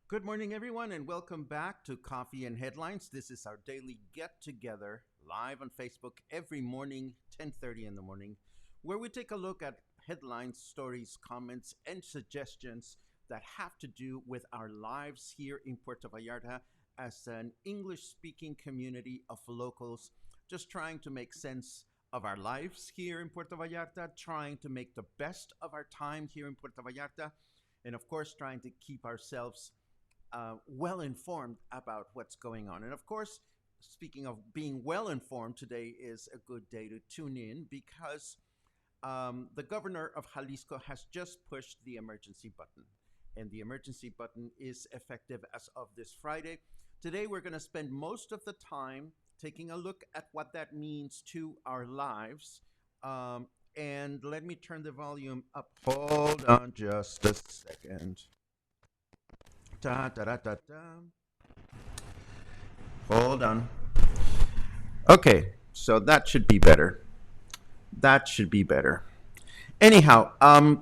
Good morning, everyone, and welcome back to Coffee and Headlines. This is our daily get-together live on Facebook every morning, 10:30 in the morning, where we take a look at headlines, stories, comments, and suggestions that have to do with our lives here in Puerto Vallarta as an English-speaking community of locals, just trying to make sense of our lives here in Puerto Vallarta, trying to make the best of our time here in Puerto Vallarta, and of course, trying to keep ourselves well informed about what's going on. And of course, speaking of being well informed, today is a good day to tune in because the governor of Jalisco has just pushed the emergency button. And the emergency button is effective as of this Friday. Today, we're going to spend most of the time taking a look at what that means to our lives. And let me turn the volume up. Hold on just a second. Da, da, da, da, da. Hold on. Okay, so that should be better. That should be better. Anyhow,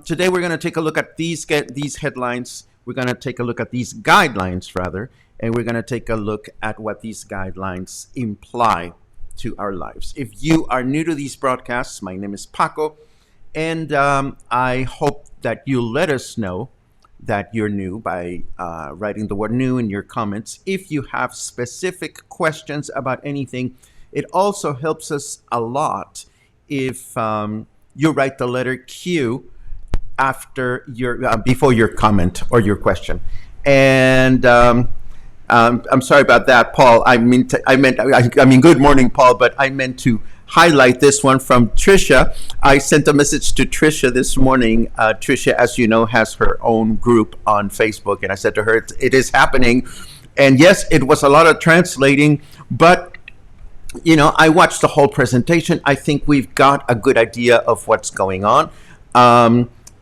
today we're going to take a look at these headlines. We're going to take a look at these guidelines, rather, and we're going to take a look at what these guidelines imply to our lives. If you are new to these broadcasts, my name is Paco, and I hope that you'll let us know that you're new by writing the word new in your comments. If you have specific questions about anything, it also helps us a lot if you write the letter Q after before your comment or your question. And I'm sorry about that, Paul. I mean, good morning, Paul, but I meant to highlight this one from Trisha. I sent a message to Trisha this morning. Trisha, as you know, has her own group on Facebook, and I said to her, it is happening. And yes, it was a lot of translating, but you know, I watched the whole presentation. I think we've got a good idea of what's going on.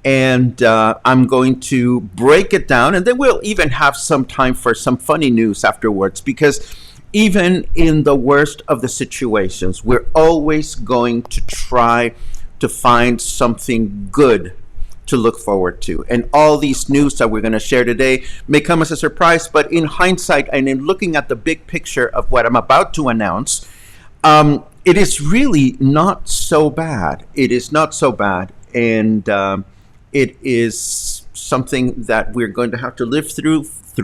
And I'm going to break it down, and then we'll even have some time for some funny news afterwards, because even in the worst of the situations, we're always going to try to find something good to look forward to. And all these news that we're going to share today may come as a surprise, but in hindsight and in looking at the big picture of what I'm about to announce, it is really not so bad. It is not so bad. And it is something that we're going to have to live through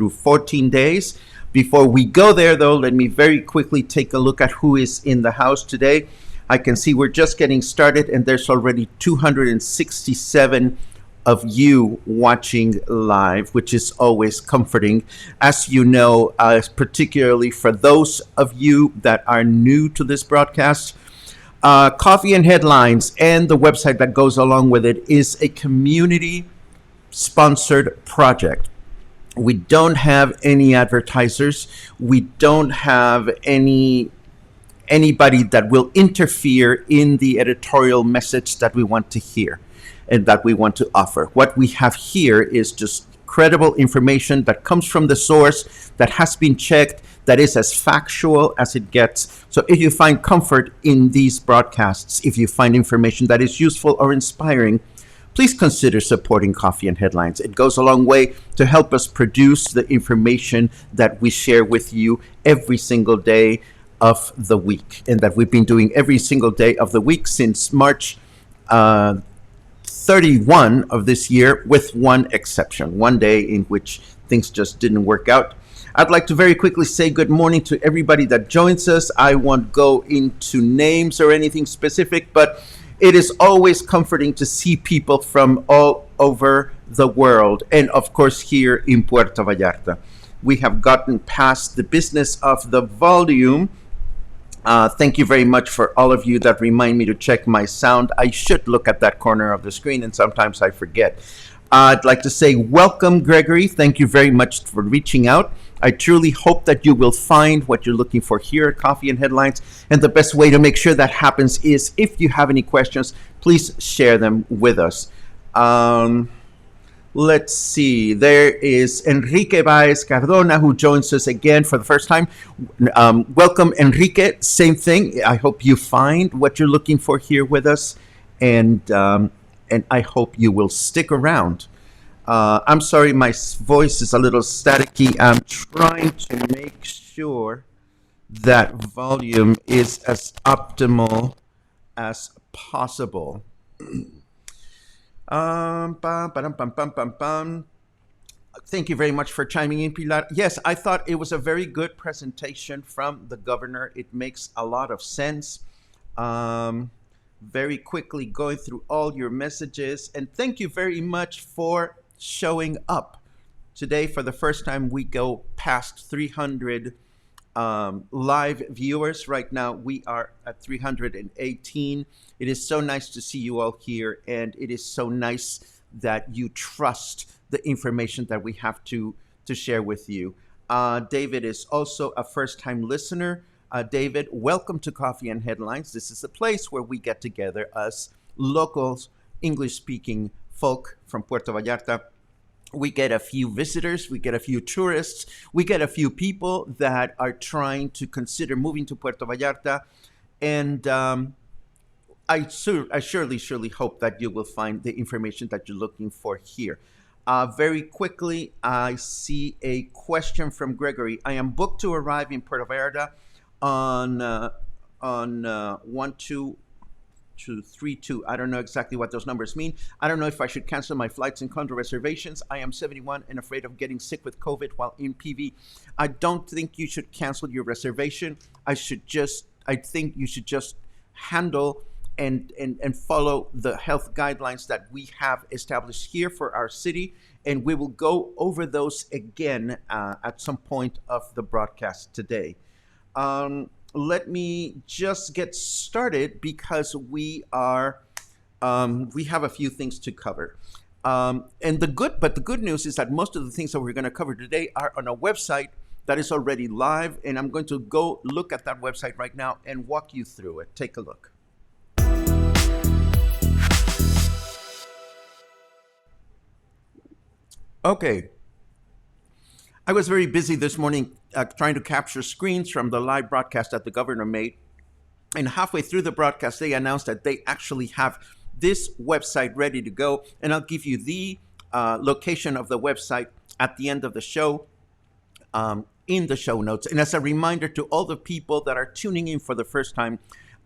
14 days. Before we go there, though, let me very quickly take a look at who is in the house today. I can see we're just getting started, and there's already 267 of you watching live, which is always comforting. As you know, particularly for those of you that are new to this broadcast, Coffee and Headlines and the website that goes along with it is a community-sponsored project. We don't have any advertisers. We don't have anybody that will interfere in the editorial message that we want to hear and that we want to offer. What we have here is just credible information that comes from the source, that has been checked, that is as factual as it gets. So if you find comfort in these broadcasts, if you find information that is useful or inspiring, please consider supporting Coffee and Headlines. It goes a long way to help us produce the information that we share with you every single day of the week, and that we've been doing every single day of the week since March 31 of this year, with one exception, one day in which things just didn't work out. I'd like to very quickly say good morning to everybody that joins us. I won't go into names or anything specific, but it is always comforting to see people from all over the world, and of course here in Puerto Vallarta. We have gotten past the business of the volume. Thank you very much for all of you that remind me to check my sound. I should look at that corner of the screen, and sometimes I forget. I'd like to say welcome, Gregory. Thank you very much for reaching out. I truly hope that you will find what you're looking for here at Coffee and Headlines. And the best way to make sure that happens is, if you have any questions, please share them with us. Let's see. There is Enrique Baez Cardona, who joins us again for the first time. Welcome, Enrique. Same thing. I hope you find what you're looking for here with us, and I hope you will stick around. I'm sorry, my voice is a little staticky. I'm trying to make sure that volume is as optimal as possible. Thank you very much for chiming in, Pilar. Yes, I thought it was a very good presentation from the governor. It makes a lot of sense. Very quickly going through all your messages, and thank you very much for showing up. Today, for the first time, we go past 300 live viewers. Right now, we are at 318. It is so nice to see you all here, and it is so nice that you trust the information that we have to share with you. David is also a first-time listener. David, welcome to Coffee and Headlines. This is a place where we get together as locals, English-speaking folk from Puerto Vallarta. We get a few visitors, we get a few tourists, we get a few people that are trying to consider moving to Puerto Vallarta. And I surely hope that you will find the information that you're looking for here. Very quickly, I see a question from Gregory. I am booked to arrive in Puerto Vallarta on 1232. I don't know exactly what those numbers mean. I don't know if I should cancel my flights and condo reservations. I am 71 and afraid of getting sick with COVID while in PV. I don't think you should cancel your reservation. I think you should just handle and follow the health guidelines that we have established here for our city. And we will go over those again at some point of the broadcast today. Let me just get started because we have a few things to cover. And the good news is that most of the things that we're going to cover today are on a website that is already live, and I'm going to go look at that website right now and walk you through it. Take a look. Okay. I was very busy this morning trying to capture screens from the live broadcast that the governor made. And halfway through the broadcast, they announced that they actually have this website ready to go. And I'll give you the location of the website at the end of the show in the show notes. And as a reminder to all the people that are tuning in for the first time,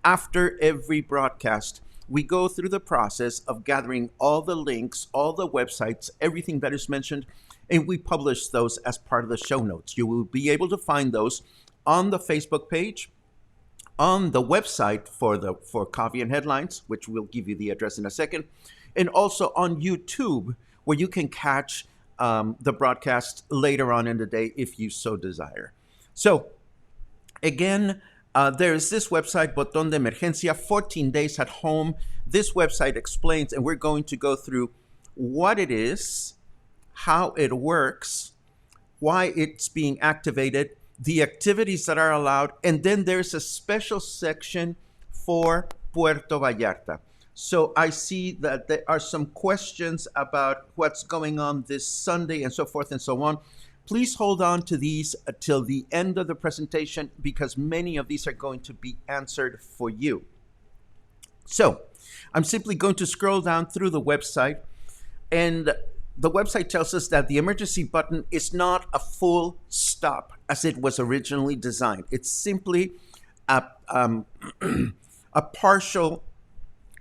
after every broadcast, we go through the process of gathering all the links, all the websites, everything that is mentioned, and we publish those as part of the show notes. You will be able to find those on the Facebook page, on the website for Coffee and Headlines, which we'll give you the address in a second, and also on YouTube, where you can catch the broadcast later on in the day if you so desire. So again, there is this website, Botón de Emergencia, 14 days at home. This website explains, and we're going to go through what it is, how it works, why it's being activated, the activities that are allowed, and then there's a special section for Puerto Vallarta. So I see that there are some questions about what's going on this Sunday and so forth and so on. Please hold on to these until the end of the presentation because many of these are going to be answered for you. So I'm simply going to scroll down through the website. And the website tells us that the emergency button is not a full stop as it was originally designed. It's simply a, a partial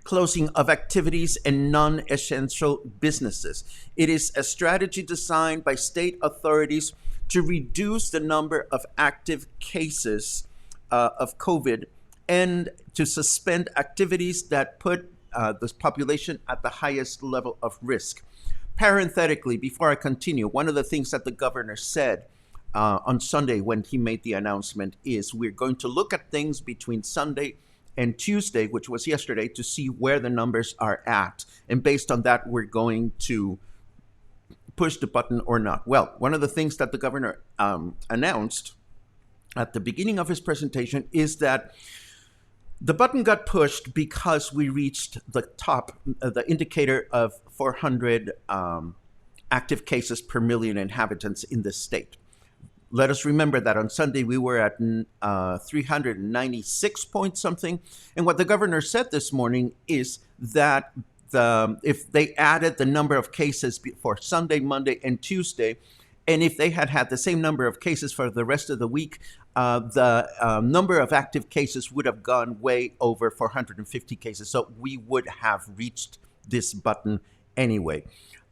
closing of activities and non essential businesses. It is a strategy designed by state authorities to reduce the number of active cases of COVID and to suspend activities that put the population at the highest level of risk. Parenthetically, before I continue, one of the things that the governor said on Sunday when he made the announcement is we're going to look at things between Sunday and Tuesday, which was yesterday, to see where the numbers are at. And based on that, we're going to push the button or not. Well, one of the things that the governor announced at the beginning of his presentation is that the button got pushed because we reached the top, the indicator of 400 active cases per million inhabitants in this state. Let us remember that on Sunday we were at 396 point something. And what the governor said this morning is that if they added the number of cases for Sunday, Monday, and Tuesday, and if they had the same number of cases for the rest of the week, the number of active cases would have gone way over 450 cases. So we would have reached this button anyway.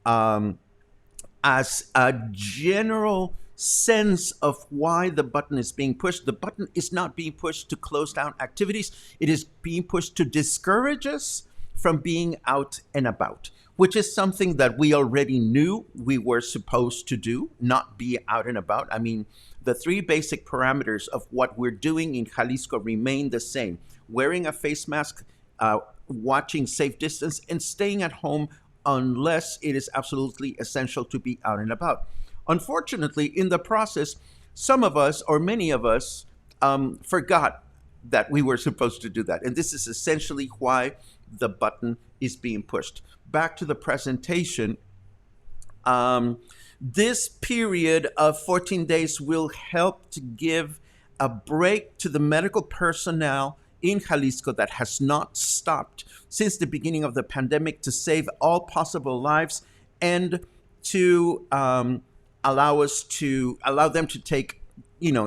As a general sense of why the button is being pushed, the button is not being pushed to close down activities. It is being pushed to discourage us from being out and about, which is something that we already knew we were supposed to do, not be out and about. I mean, the three basic parameters of what we're doing in Jalisco remain the same: wearing a face mask, watching safe distance, and staying at home unless it is absolutely essential to be out and about. Unfortunately, in the process, some of us, or many of us, forgot that we were supposed to do that. And this is essentially why the button is being pushed. Back to the presentation. This period of 14 days will help to give a break to the medical personnel in Jalisco that has not stopped since the beginning of the pandemic to save all possible lives and to allow them to take,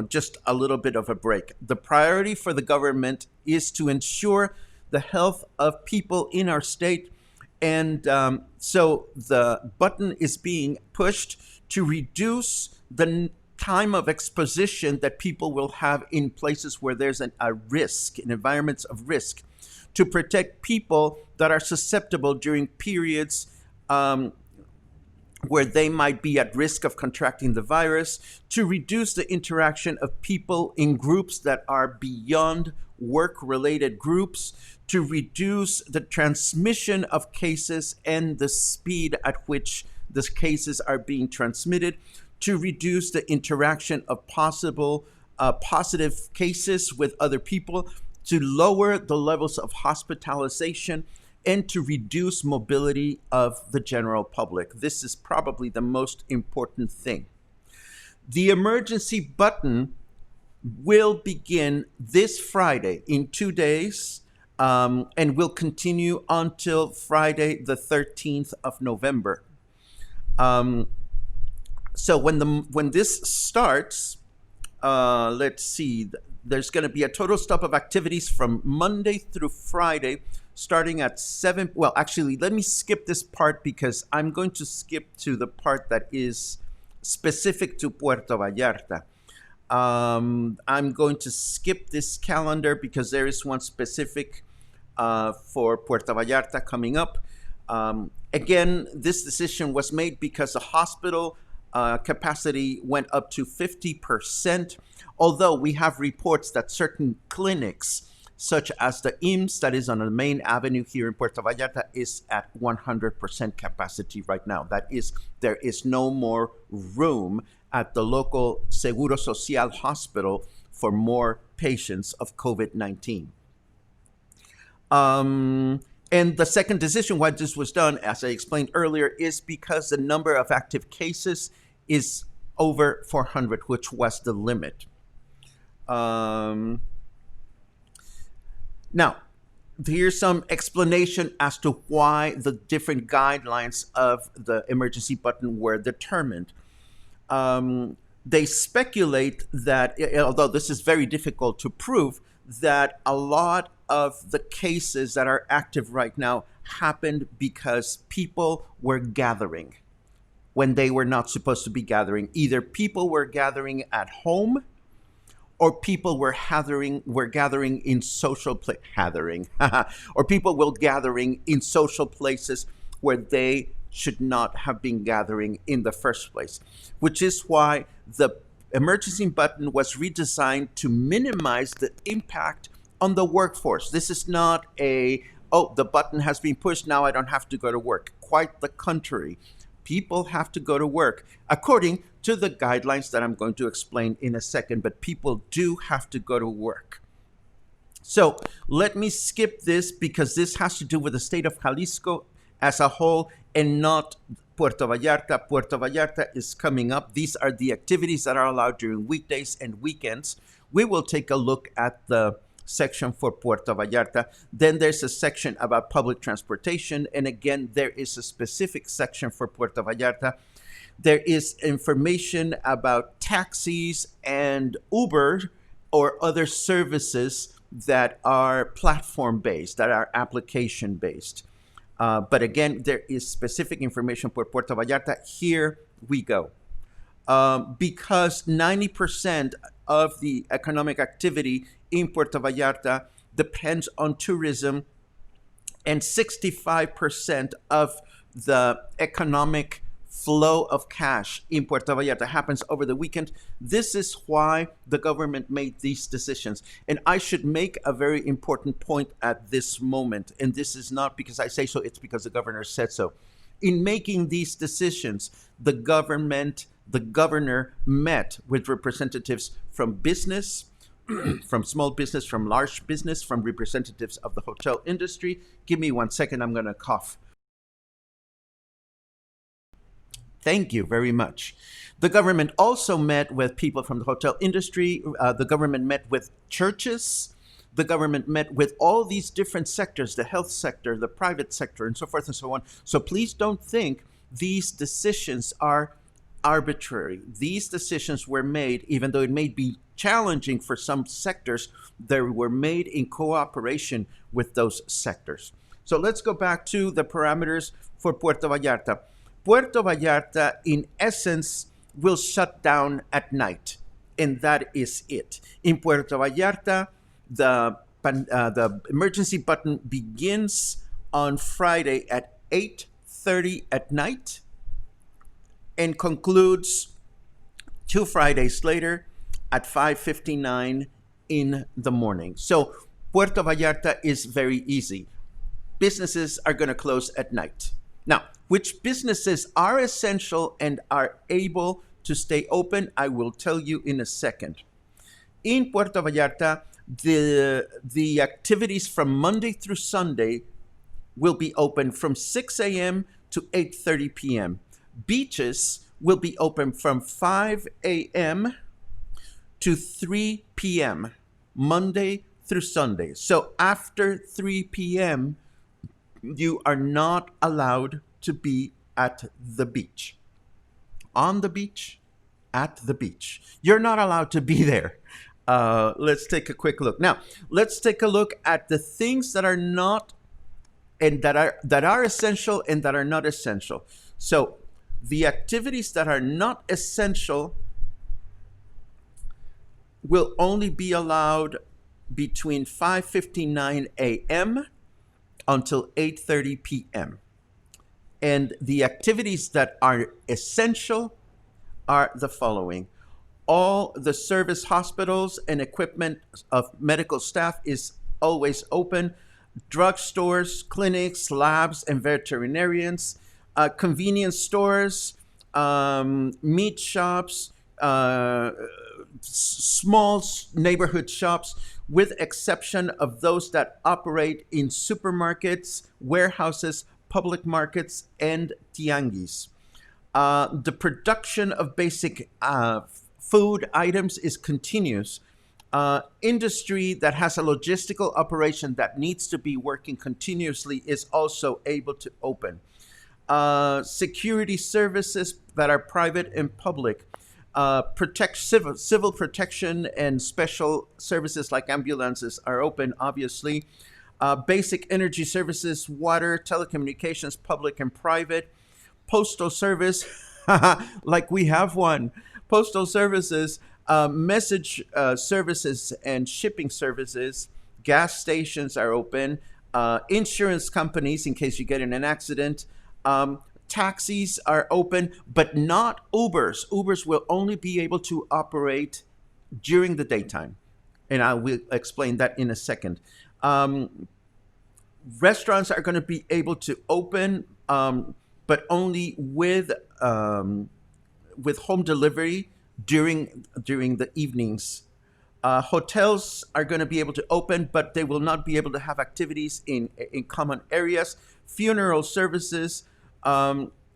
just a little bit of a break. The priority for the government is to ensure the health of people in our state. And so the button is being pushed to reduce the time of exposition that people will have in places where there's a risk, in environments of risk, to protect people that are susceptible during periods where they might be at risk of contracting the virus, to reduce the interaction of people in groups that are beyond work-related groups, to reduce the transmission of cases and the speed at which the cases are being transmitted, to reduce the interaction of possible positive cases with other people, to lower the levels of hospitalization, and to reduce mobility of the general public. This is probably the most important thing. The emergency button will begin this Friday, in 2 days, and will continue until Friday, the 13th of November. So when this starts, let's see, there's going to be a total stop of activities from Monday through Friday, starting at 7. Well, actually, let me skip this part because I'm going to skip to the part that is specific to Puerto Vallarta. I'm going to skip this calendar because there is one specific for Puerto Vallarta coming up. Again, this decision was made because the hospital capacity went up to 50%, although we have reports that certain clinics, such as the IMSS that is on the main avenue here in Puerto Vallarta, is at 100% capacity right now. That is, there is no more room at the local Seguro Social hospital for more patients of COVID-19. And the second decision why this was done, as I explained earlier, is because the number of active cases is over 400, which was the limit. Now, here's some explanation as to why the different guidelines of the emergency button were determined. They speculate that, although this is very difficult to prove, that a lot of the cases that are active right now happened because people were gathering when they were not supposed to be gathering. Either people were gathering at home, or people were gathering in or people were gathering in social places where they should not have been gathering in the first place, which is why the emergency button was redesigned to minimize the impact on the workforce. This is not the button has been pushed, now I don't have to go to work. Quite the contrary. People have to go to work according to the guidelines that I'm going to explain in a second, but people do have to go to work. So let me skip this because this has to do with the state of Jalisco as a whole and not Puerto Vallarta. Puerto Vallarta is coming up. These are the activities that are allowed during weekdays and weekends. We will take a look at the section for Puerto Vallarta. Then there's a section about public transportation. And again, there is a specific section for Puerto Vallarta. There is information about taxis and Uber or other services that are platform-based, that are application-based. But again, there is specific information for Puerto Vallarta. Here we go. Because 90% of the economic activity in Puerto Vallarta depends on tourism, and 65% of the economic flow of cash in Puerto Vallarta happens over the weekend. This is why the government made these decisions. And I should make a very important point at this moment. And this is not because I say so, it's because the governor said so. In making these decisions, the governor met with representatives from business, from small business, from large business, from representatives of the hotel industry. Give me 1 second, I'm gonna cough. Thank you very much. The government also met with people from the hotel industry. The government met with churches. The government met with all these different sectors, the health sector, the private sector, and so forth and so on. So please don't think these decisions are arbitrary. These decisions were made, even though it may be challenging for some sectors, they were made in cooperation with those sectors. So let's go back to the parameters for Puerto Vallarta. Puerto Vallarta, in essence, will shut down at night, and that is it. In Puerto Vallarta, the emergency button begins on Friday at 8:30 at night and concludes 2 Fridays later at 5:59 in the morning. So Puerto Vallarta is very easy. Businesses are going to close at night. Now, which businesses are essential and are able to stay open, I will tell you in a second. In Puerto Vallarta, the activities from Monday through Sunday will be open from 6 a.m. to 8:30 p.m. Beaches will be open from 5 a.m. to 3 p.m. Monday through Sunday. So after 3 p.m., you are not allowed to be at the beach. On the beach, at the beach. You're not allowed to be there. Let's take a quick look. Now, let's take a look at the things that are not and that are essential and that are not essential. So the activities that are not essential will only be allowed between 5:59 a.m. until 8:30 p.m. And the activities that are essential are the following. All the service hospitals and equipment of medical staff is always open. Drugstores, clinics, labs, and veterinarians, convenience stores, meat shops, small neighborhood shops, with exception of those that operate in supermarkets, warehouses, public markets, and tianguis. The production of basic food items is continuous, Industry that has a logistical operation that needs to be working continuously is also able to open. Security services that are private and public, civil protection and special services like ambulances are open, obviously. Basic energy services, water, telecommunications, public and private. Postal service, like we have one. Postal services, message services and shipping services. Gas stations are open. Insurance companies, in case you get in an accident. Taxis are open, but not Ubers. Ubers will only be able to operate during the daytime. And I will explain that in a second. Restaurants are going to be able to open, but only with home delivery during the evenings. Hotels are going to be able to open, but they will not be able to have activities in common areas. Funeral services,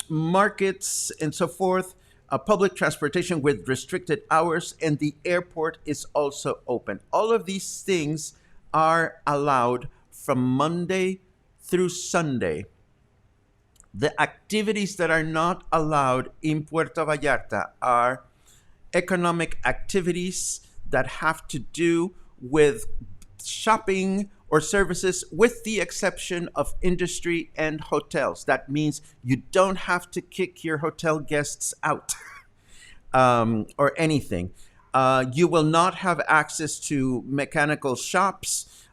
markets, and so forth. Public transportation with restricted hours, and the airport is also open. All of these things are allowed from Monday through Sunday. The activities that are not allowed in Puerto Vallarta are economic activities that have to do with shopping or services, with the exception of industry and hotels. That means you don't have to kick your hotel guests out or anything. You will not have access to mechanical shops,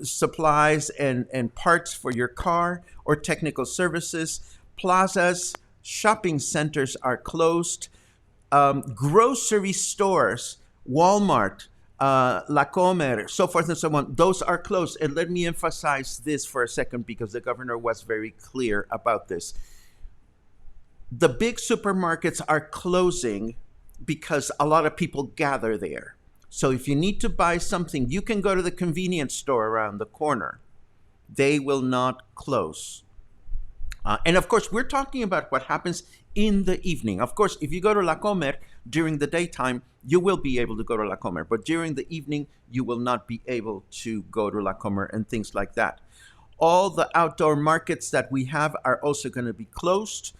supplies and parts for your car, or technical services. Plazas, shopping centers are closed. Grocery stores, Walmart, La Comer, so forth and so on, those are closed. And let me emphasize this for a second, because the governor was very clear about this. The big supermarkets are closing because a lot of people gather there. So if you need to buy something, you can go to the convenience store around the corner. They will not close. And of course, we're talking about what happens in the evening. Of course, if you go to La Comer during the daytime, you will be able to go to La Comer. But during the evening, you will not be able to go to La Comer and things like that. All the outdoor markets that we have are also going to be closed.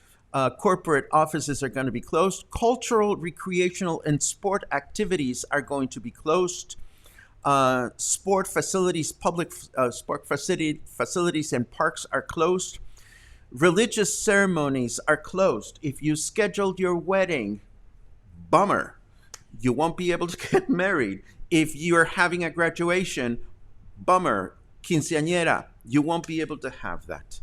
Corporate offices are going to be closed. Cultural, recreational, and sport activities are going to be closed. Sport facilities, public sport facilities and parks are closed. Religious ceremonies are closed. If you scheduled your wedding, bummer. You won't be able to get married. If you're having a graduation, bummer. Quinceañera, you won't be able to have that.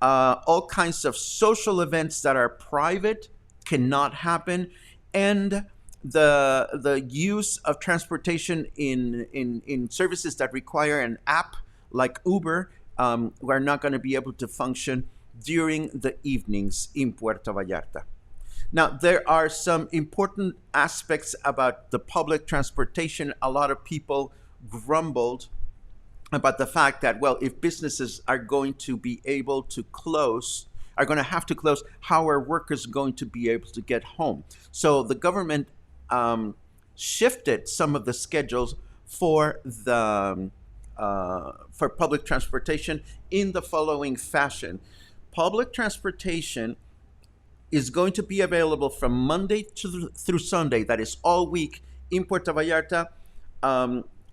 All kinds of social events that are private cannot happen. And the use of transportation in services that require an app like Uber, we're not going to be able to function during the evenings in Puerto Vallarta. Now, there are some important aspects about the public transportation. A lot of people grumbled about the fact that, well, if businesses are going to be able to close, are going to have to close, how are workers going to be able to get home? So the government shifted some of the schedules for public transportation in the following fashion. Public transportation is going to be available from Monday through Sunday. That is all week in Puerto Vallarta.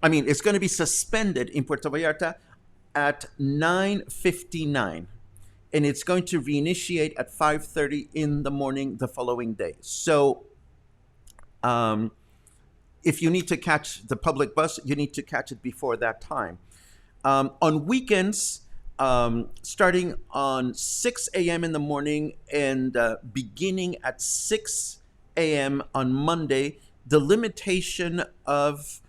It's going to be suspended in Puerto Vallarta at 9:59, and it's going to reinitiate at 5:30 in the morning the following day. So, if you need to catch the public bus, you need to catch it before that time. On weekends, starting on 6 a.m. in the morning and beginning at 6 a.m. on Monday, the limitation of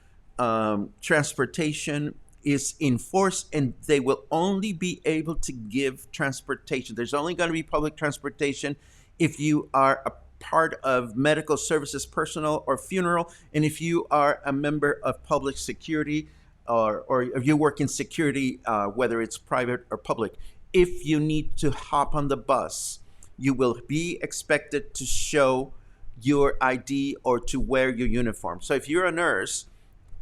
transportation is in force, and they will only be able to give transportation. There's only going to be public transportation if you are a part of medical services personnel or funeral, and if you are a member of public security, or if you work in security, whether it's private or public. If you need to hop on the bus, you will be expected to show your ID or to wear your uniform. So if you're a nurse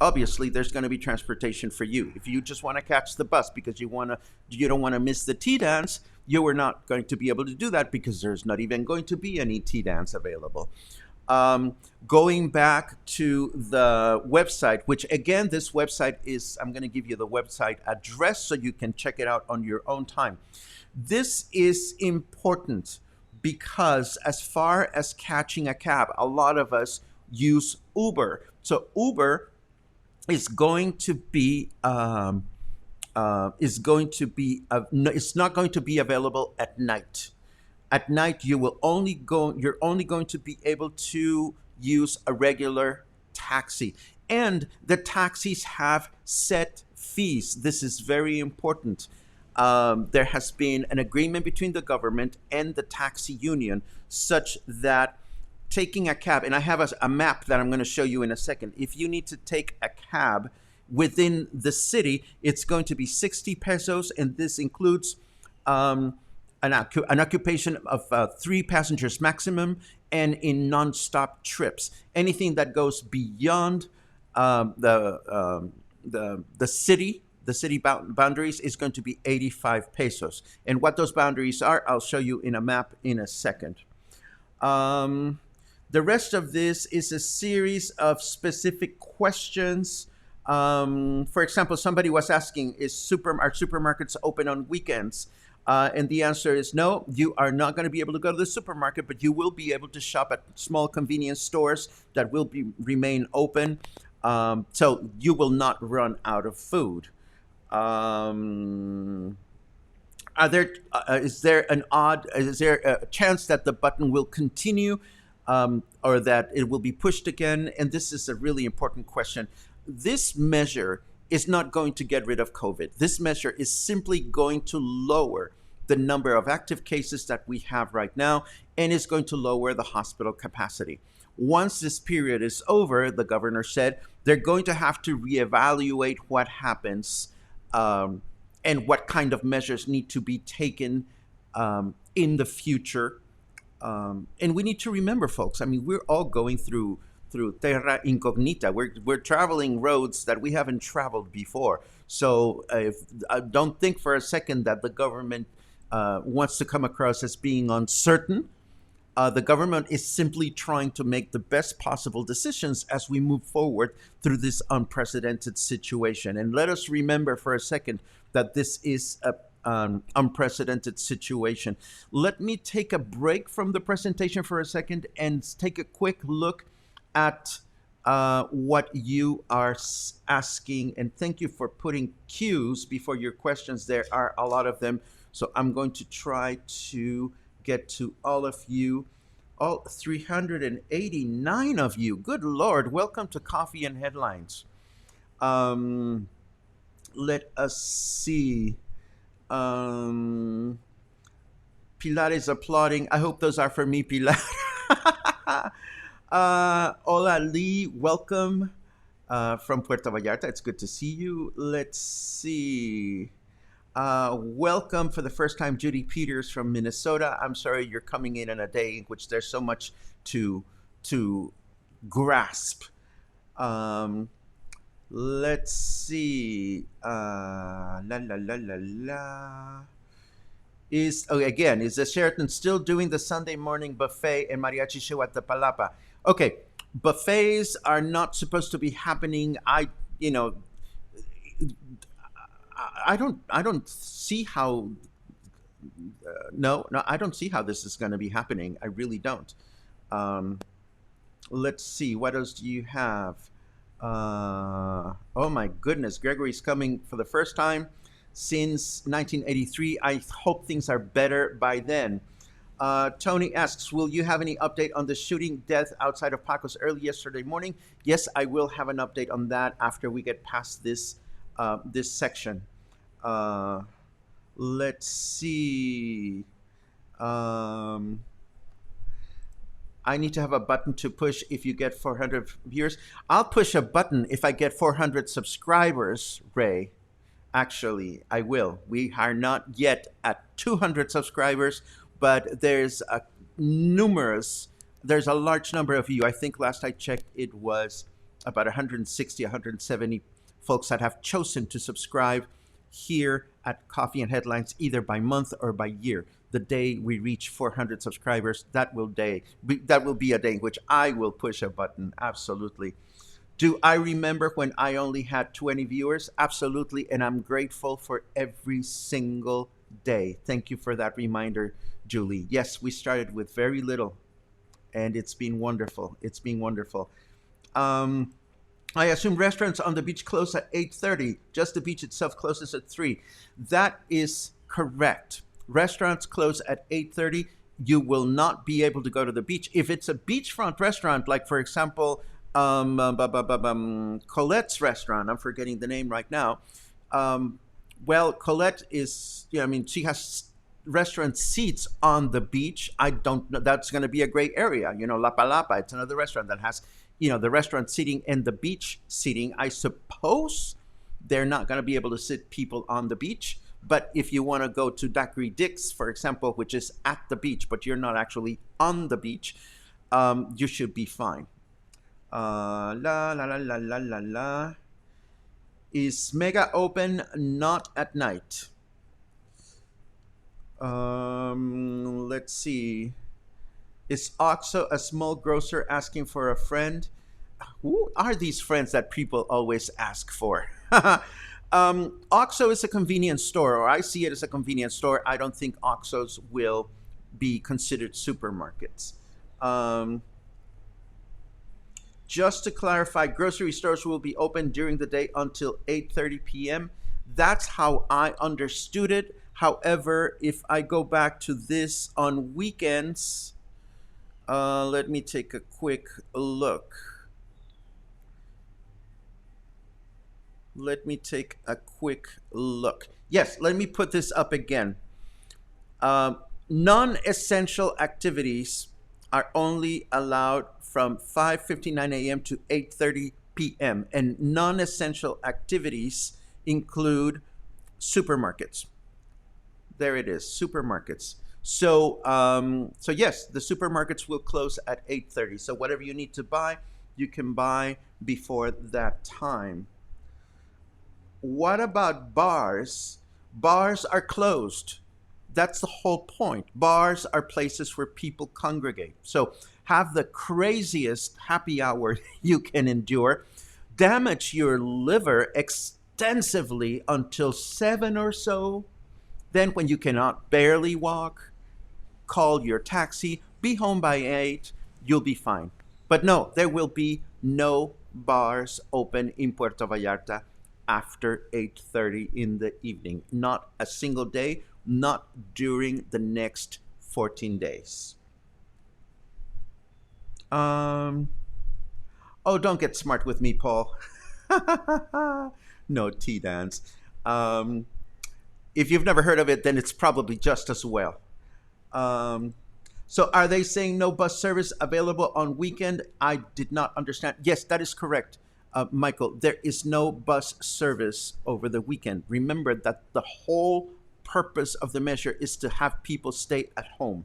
obviously there's going to be transportation for you. If you just want to catch the bus because you don't want to miss the tea dance, you are not going to be able to do that because there's not even going to be any tea dance available. Um, Going back to the website, which again, this website is, I'm going to give you the website address so you can check it out on your own time. This is important because, as far as catching a cab, a lot of us use Uber. So, Uber is going to be no, it's not going to be available at night. At night, you're only going to be able to use a regular taxi, and the taxis have set fees. This is very important. There has been an agreement between the government and the taxi union such that taking a cab, and I have a map that I'm going to show you in a second. If you need to take a cab within the city, it's going to be 60 pesos, and this includes um, an occupation of 3 passengers maximum, and in nonstop trips. Anything that goes beyond um, the, um, the city boundaries is going to be 85 pesos. And what those boundaries are, I'll show you in a map in a second. Um, the rest of this is a series of specific questions. For example, somebody was asking, are supermarkets open on weekends? And the answer is no, you are not going to be able to go to the supermarket, but you will be able to shop at small convenience stores that will remain open. So you will not run out of food. Um, is there a chance that the button will continue, or that it will be pushed again? And this is a really important question. This measure is not going to get rid of COVID. This measure is simply going to lower the number of active cases that we have right now, and is going to lower the hospital capacity. Once this period is over, the governor said, they're going to have to reevaluate what happens, and what kind of measures need to be taken in the future. And we need to remember, folks, I mean, we're all going through terra incognita. We're traveling roads that we haven't traveled before. So if I don't think for a second that the government wants to come across as being uncertain. The government is simply trying to make the best possible decisions as we move forward through this unprecedented situation. And let us remember for a second that this is a unprecedented situation. Let me take a break from the presentation for a second and take a quick look at what you are asking. And thank you for putting Q's before your questions. There are a lot of them. So I'm going to try to get to all of you, all 389 of you. Good Lord, welcome to Coffee and Headlines. Let us see. Pilar is applauding. I hope those are for me, Pilar. Hola Lee, welcome from Puerto Vallarta. It's good to see you. Let's see. Welcome for the first time, Judy Peters from Minnesota. I'm sorry you're coming in on a day in which there's so much to grasp. Let's see. La la la la la. Is the Sheraton still doing the Sunday morning buffet and mariachi show at the Palapa? Okay, buffets are not supposed to be happening. I don't see how. No, I don't see how this is going to be happening. I really don't. Let's see. What else do you have? Oh my goodness, Gregory's coming for the first time since 1983. I hope things are better by then. Tony asks, will you have any update on the shooting death outside of Paco's early yesterday morning? Yes, I will have an update on that after we get past this section. Let's see. I need to have a button to push if you get 400 viewers. I'll push a button if I get 400 subscribers, Ray. Actually, I will. We are not yet at 200 subscribers, but there's a large number of you. I think last I checked, it was about 160, 170 folks that have chosen to subscribe here at Coffee and Headlines, either by month or by year. The day we reach 400 subscribers, that will be a day in which I will push a button. Absolutely. Do I remember when I only had 20 viewers? Absolutely. And I'm grateful for every single day. Thank you for that reminder, Julie. Yes, we started with very little, and it's been wonderful. It's been wonderful. I assume restaurants on the beach close at 8:30. Just the beach itself closes at 3. That is correct. Restaurants close at 8:30. You will not be able to go to the beach. If it's a beachfront restaurant, like, for example, Colette's restaurant, I'm forgetting the name right now. Well, Colette is, she has restaurant seats on the beach. I don't know. That's going to be a great area. La Palapa, it's another restaurant that has, the restaurant seating and the beach seating. I suppose they're not going to be able to sit people on the beach. But if you want to go to Daiquiri Dick's, for example, which is at the beach, but you're not actually on the beach, you should be fine. La la la la la la la. Is Mega open? Not at night. Let's see. Is OXXO a small grocer asking for a friend? Who are these friends that people always ask for? OXXO is a convenience store, or I see it as a convenience store. I don't think OXXOs will be considered supermarkets. Just to clarify, grocery stores will be open during the day until 8:30 p.m. That's how I understood it. However, if I go back to this on weekends, let me take a quick look. Yes, let me put this up again. Non-essential activities are only allowed from 5:59 a.m. to 8:30 p.m. And non-essential activities include supermarkets. There it is, supermarkets. So yes, the supermarkets will close at 8:30. So whatever you need to buy, you can buy before that time. What about bars? Bars are closed. That's the whole point. Bars are places where people congregate. So have the craziest happy hour you can endure. Damage your liver extensively until 7 or so. Then when you cannot barely walk, call your taxi, be home by 8, you'll be fine. But no, there will be no bars open in Puerto Vallarta after 8:30 in the evening. Not a single day, not during the next 14 days. Oh, don't get smart with me, Paul. No tea dance. If you've never heard of it, then it's probably just as well. So are they saying no bus service available on weekend? I did not understand. Yes, that is correct, Michael. There is no bus service over the weekend. Remember that the whole purpose of the measure is to have people stay at home.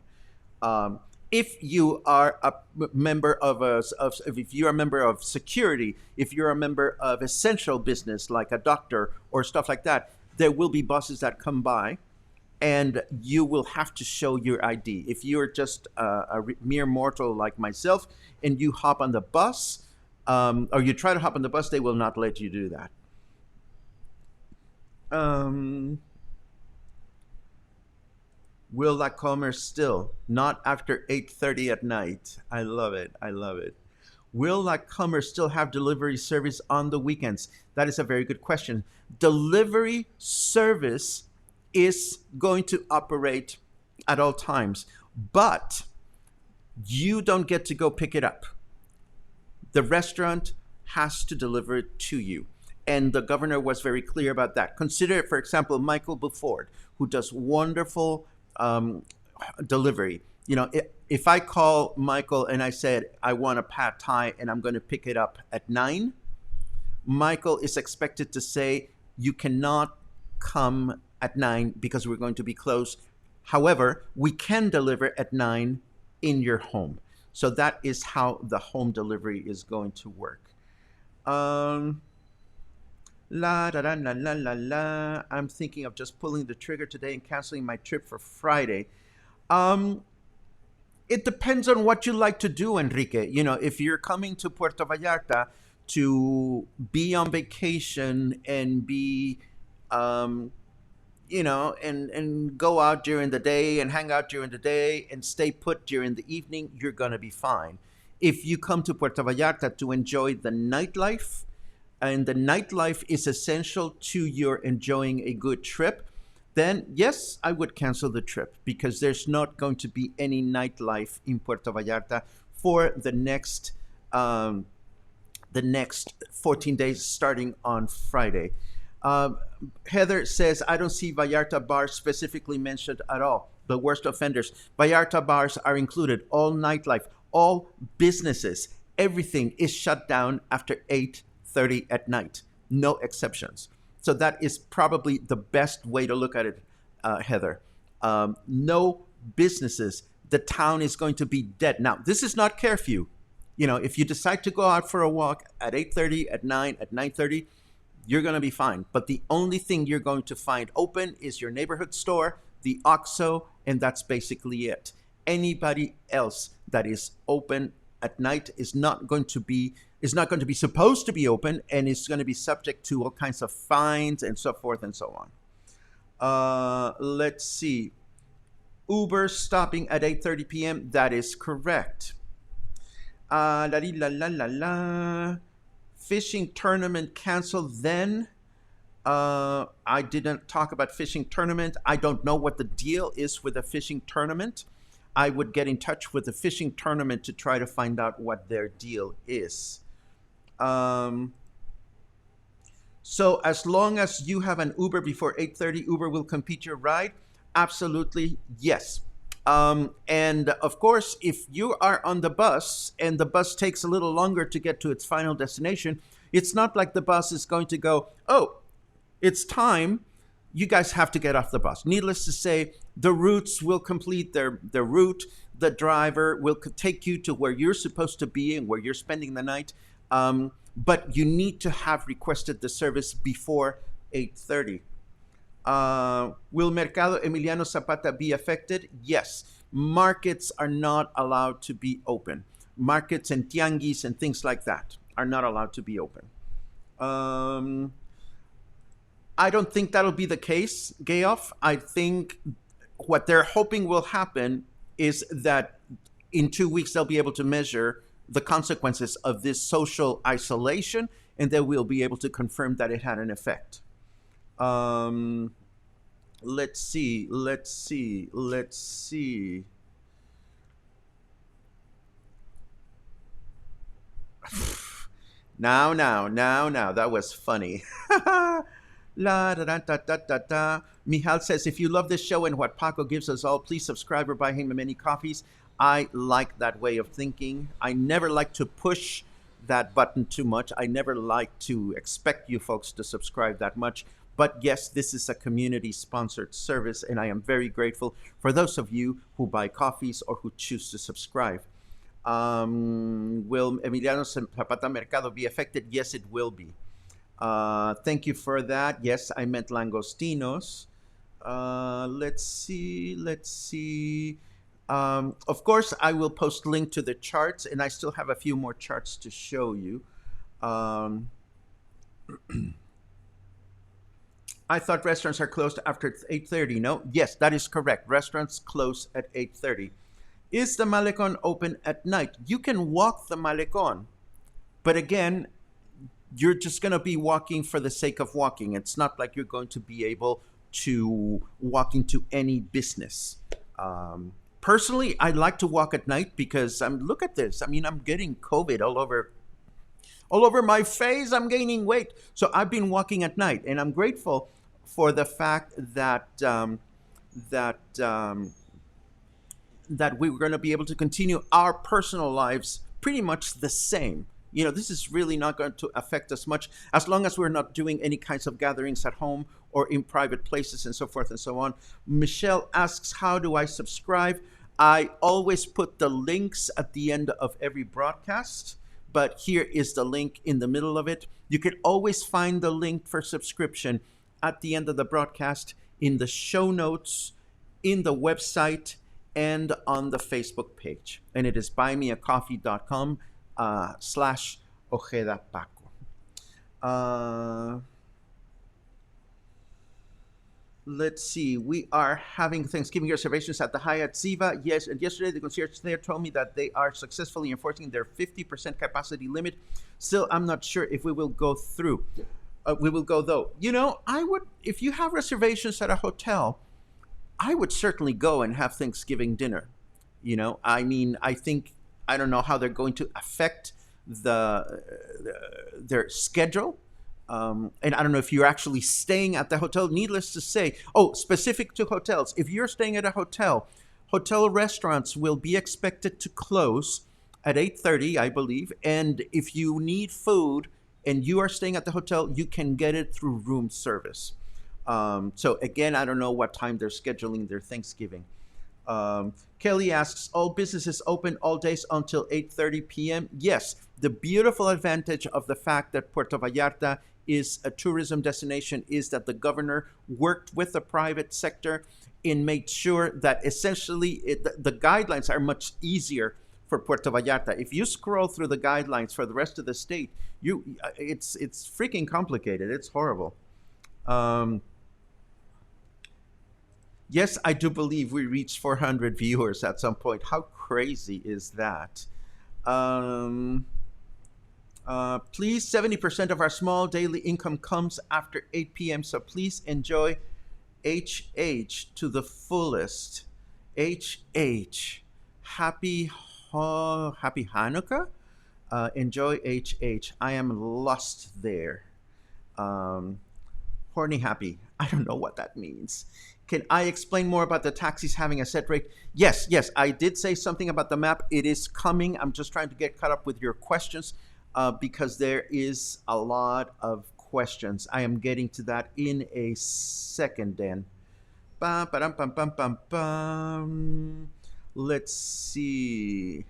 If you are a member if you're a member of security, if you're a member of essential business like a doctor or stuff like that, there will be buses that come by, and you will have to show your ID. If you're just a mere mortal like myself and you hop on the bus, or you try to hop on the bus, they will not let you do that. Will La Comer still? Not after 8:30 at night. I love it. Will La Comer still have delivery service on the weekends? That is a very good question. Delivery service is going to operate at all times, but you don't get to go pick it up. The restaurant has to deliver it to you. And the governor was very clear about that. Consider, for example, Michael Buford, who does wonderful delivery. If I call Michael and I said, I want a pad thai and I'm going to pick it up at 9, Michael is expected to say, you cannot come at 9 because we're going to be closed. However, we can deliver at 9 in your home. So that is how the home delivery is going to work. Um, La da da la la la la. I'm thinking of just pulling the trigger today and canceling my trip for Friday. Um, it depends on what you like to do, Enrique. You know, if you're coming to Puerto Vallarta to be on vacation and be, um, and go out during the day and hang out during the day and stay put during the evening, you're gonna be fine. If you come to Puerto Vallarta to enjoy the nightlife, and the nightlife is essential to your enjoying a good trip, then yes, I would cancel the trip because there's not going to be any nightlife in Puerto Vallarta for um, the next 14 days starting on Friday. Um, Heather says, I don't see Vallarta bars specifically mentioned at all. The worst offenders. Vallarta bars are included, all nightlife, all businesses. Everything is shut down after 8:30 at night. No exceptions. So that is probably the best way to look at it, Heather. No businesses. The town is going to be dead. Now, this is not curfew. You know, if you decide to go out for a walk at 8:30, at 9, at 9:30, you're going to be fine. But the only thing you're going to find open is your neighborhood store, the OXXO, and that's basically it. Anybody else that is open at night is not going to be supposed to be open and is going to be subject to all kinds of fines and so forth and so on. Let's see. Uber stopping at 8:30 p.m. That is correct. La la la la la. Fishing tournament canceled then. I didn't talk about fishing tournament. I don't know what the deal is with a fishing tournament. I would get in touch with the fishing tournament to try to find out what their deal is. Um, so as long as you have an Uber before 8:30, Uber will compete your ride. Absolutely, yes. And of course, if you are on the bus and the bus takes a little longer to get to its final destination, it's not like the bus is going to go, oh, it's time. You guys have to get off the bus. Needless to say, the routes will complete their route. The driver will take you to where you're supposed to be and where you're spending the night. But you need to have requested the service before 8:30. Will Mercado Emiliano Zapata be affected? Yes. Markets are not allowed to be open. Markets and tianguis and things like that are not allowed to be open. Um, I don't think that'll be the case, Gayoff. I think what they're hoping will happen is that in 2 weeks they'll be able to measure the consequences of this social isolation and they will be able to confirm that it had an effect. Um, let's see, let's see, let's see. Now, that was funny. La da da da da da da. Mihal says, if you love this show and what Paco gives us all, please subscribe or buy him many coffees. I like that way of thinking. I never like to push that button too much. I never like to expect you folks to subscribe that much. But yes, this is a community sponsored service, and I am very grateful for those of you who buy coffees or who choose to subscribe. Will Emiliano Zapata Mercado be affected? Yes, it will be. Thank you for that. Yes, I meant langostinos. Let's see. Let's see. Of course, I will post link to the charts, and I still have a few more charts to show you. Um, I thought restaurants are closed after 8:30. No, yes, that is correct. Restaurants close at 8:30. Is the Malecon open at night? You can walk the Malecon, but again, you're just going to be walking for the sake of walking. It's not like you're going to be able to walk into any business. Personally, I like to walk at night because look at this. I mean, I'm getting COVID all over my face. I'm gaining weight, so I've been walking at night, and I'm grateful for the fact that that we were going to be able to continue our personal lives pretty much the same. You know, this is really not going to affect us much as long as we're not doing any kinds of gatherings at home or in private places and so forth and so on. Michelle asks, how do I subscribe? I always put the links at the end of every broadcast, but here is the link in the middle of it. You can always find the link for subscription at the end of the broadcast, in the show notes, in the website, and on the Facebook page. And it is buymeacoffee.com slash Ojeda Paco. Let's see. We are having Thanksgiving reservations at the Hyatt Ziva. Yes, and yesterday the concierge there told me that they are successfully enforcing their 50% capacity limit. Still, I'm not sure if we will go through. We will go though. I would, if you have reservations at a hotel, I would certainly go and have Thanksgiving dinner. I think, I don't know how they're going to affect their schedule. And I don't know if you're actually staying at the hotel. Needless to say, specific to hotels, if you're staying at a hotel restaurants will be expected to close at 8:30, I believe. And if you need food and you are staying at the hotel, you can get it through room service. So again, I don't know what time they're scheduling their Thanksgiving. Kelly asks, all businesses open all days until 8:30 p.m.? Yes. The beautiful advantage of the fact that Puerto Vallarta is a tourism destination is that the governor worked with the private sector and made sure that essentially the guidelines are much easier for Puerto Vallarta. If you scroll through the guidelines for the rest of the state, it's freaking complicated. It's horrible. Yes, I do believe we reached 400 viewers at some point. How crazy is that? Please, 70% of our small daily income comes after 8 p.m. So please enjoy HH to the fullest. HH. Happy Hanukkah. Enjoy HH. I am lost there. Horny happy. I don't know what that means. Can I explain more about the taxis having a set rate? Yes. I did say something about the map. It is coming. I'm just trying to get caught up with your questions because there is a lot of questions. I am getting to that in a second, Dan. Let's see.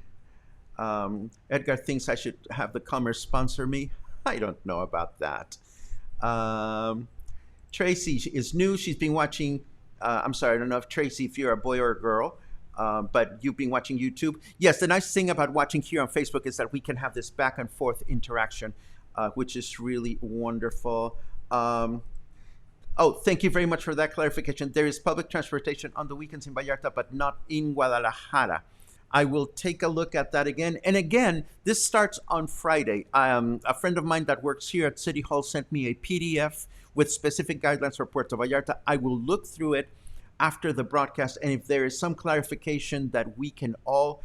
Edgar thinks I should have the Commerce sponsor me. I don't know about that. Tracy is new. She's been watching. I'm sorry, I don't know if Tracy, if you're a boy or a girl, but you've been watching YouTube. Yes, the nice thing about watching here on Facebook is that we can have this back and forth interaction, which is really wonderful. Thank you very much for that clarification. There is public transportation on the weekends in Vallarta, but not in Guadalajara. I will take a look at that again. And again, this starts on Friday. A friend of mine that works here at City Hall sent me a PDF with specific guidelines for Puerto Vallarta. I will look through it after the broadcast, and if there is some clarification that we can all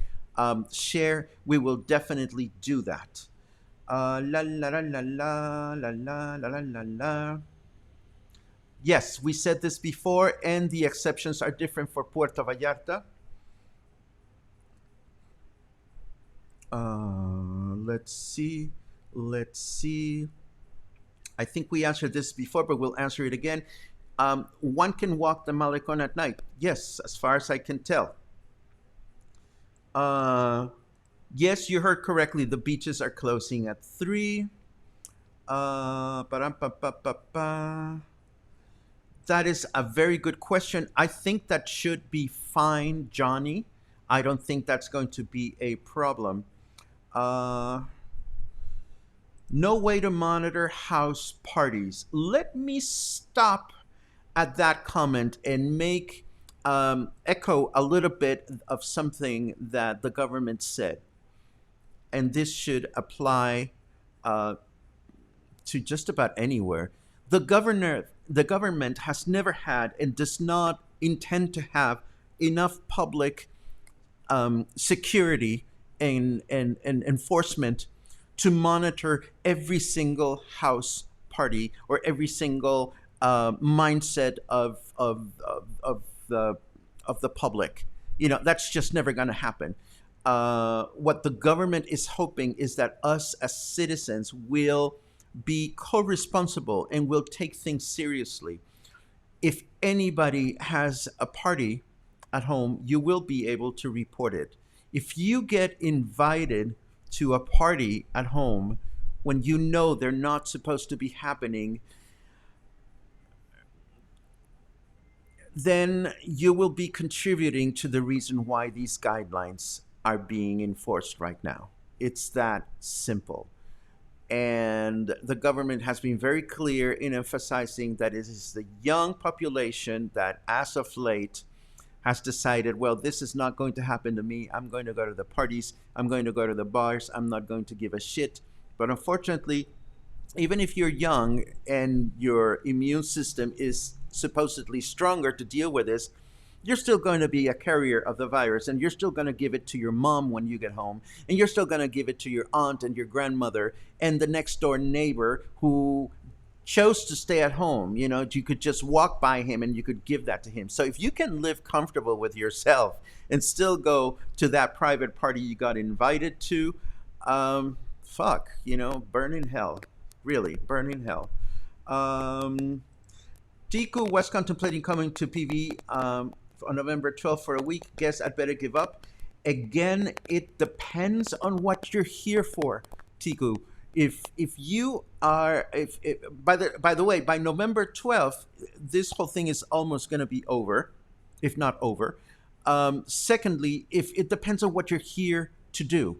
share, we will definitely do that. Yes, we said this before, and the exceptions are different for Puerto Vallarta. Let's see. I think we answered this before, but we'll answer it again. One can walk the Malecon at night. Yes, as far as I can tell. Yes, you heard correctly. The beaches are closing at 3. That is a very good question. I think that should be fine, Johnny. I don't think that's going to be a problem. No way to monitor house parties. Let me stop at that comment and make echo a little bit of something that the government said. And this should apply to just about anywhere. The government has never had and does not intend to have enough public security and enforcement to monitor every single house party or every single mindset of the public. That's just never going to happen. What the government is hoping is that us as citizens will be co-responsible and will take things seriously. If anybody has a party at home, you will be able to report it. If you get invited to a party at home when you know they're not supposed to be happening, then you will be contributing to the reason why these guidelines are being enforced right now. It's that simple. And the government has been very clear in emphasizing that it is the young population that, as of late, has decided, well, this is not going to happen to me. I'm going to go to the parties. I'm going to go to the bars. I'm not going to give a shit. But unfortunately, even if you're young and your immune system is supposedly stronger to deal with this, you're still going to be a carrier of the virus, and you're still going to give it to your mom when you get home, and you're still going to give it to your aunt and your grandmother and the next door neighbor who chose to stay at home. You know, you could just walk by him and you could give that to him. So if you can live comfortable with yourself and still go to that private party you got invited to, fuck, burn in hell. Really, burn in hell. Tiku was contemplating coming to PV on November 12th for a week. Guess I'd better give up. Again, it depends on what you're here for, Tiku. If you are, if by the way, by November 12th, this whole thing is almost going to be over, if not over. Secondly, if it depends on what you're here to do.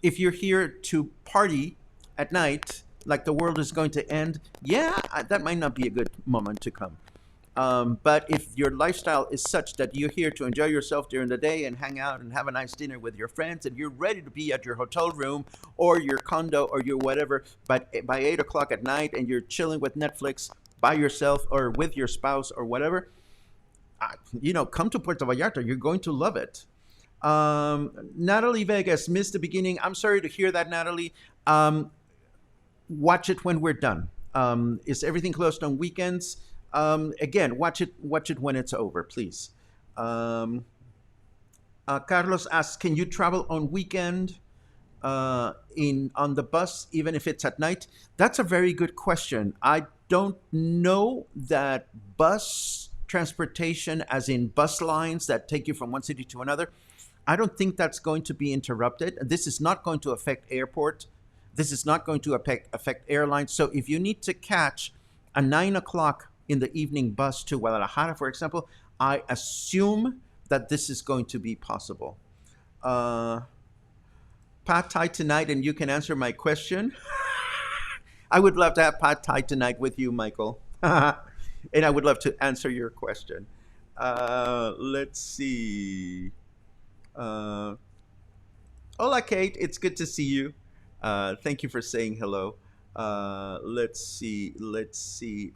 If you're here to party at night, like the world is going to end, yeah, that might not be a good moment to come. But if your lifestyle is such that you're here to enjoy yourself during the day and hang out and have a nice dinner with your friends, and you're ready to be at your hotel room or your condo or your whatever, but by 8 o'clock at night, and you're chilling with Netflix by yourself or with your spouse or whatever, come to Puerto Vallarta. You're going to love it. Natalie Vegas missed the beginning. I'm sorry to hear that, Natalie. Watch it when we're done. Is everything closed on weekends? Again, watch it when it's over, please. Carlos asks, can you travel on weekend on the bus, even if it's at night? That's a very good question. I don't know that bus transportation, as in bus lines that take you from one city to another, I don't think that's going to be interrupted. This is not going to affect airport. This is not going to affect airlines. So if you need to catch a 9 o'clock in the evening bus to Guadalajara, for example, I assume that this is going to be possible. Pad Thai tonight, and you can answer my question. I would love to have Pad Thai tonight with you, Michael. And I would love to answer your question. Let's see. Hola, Kate. It's good to see you. Thank you for saying hello. Let's see.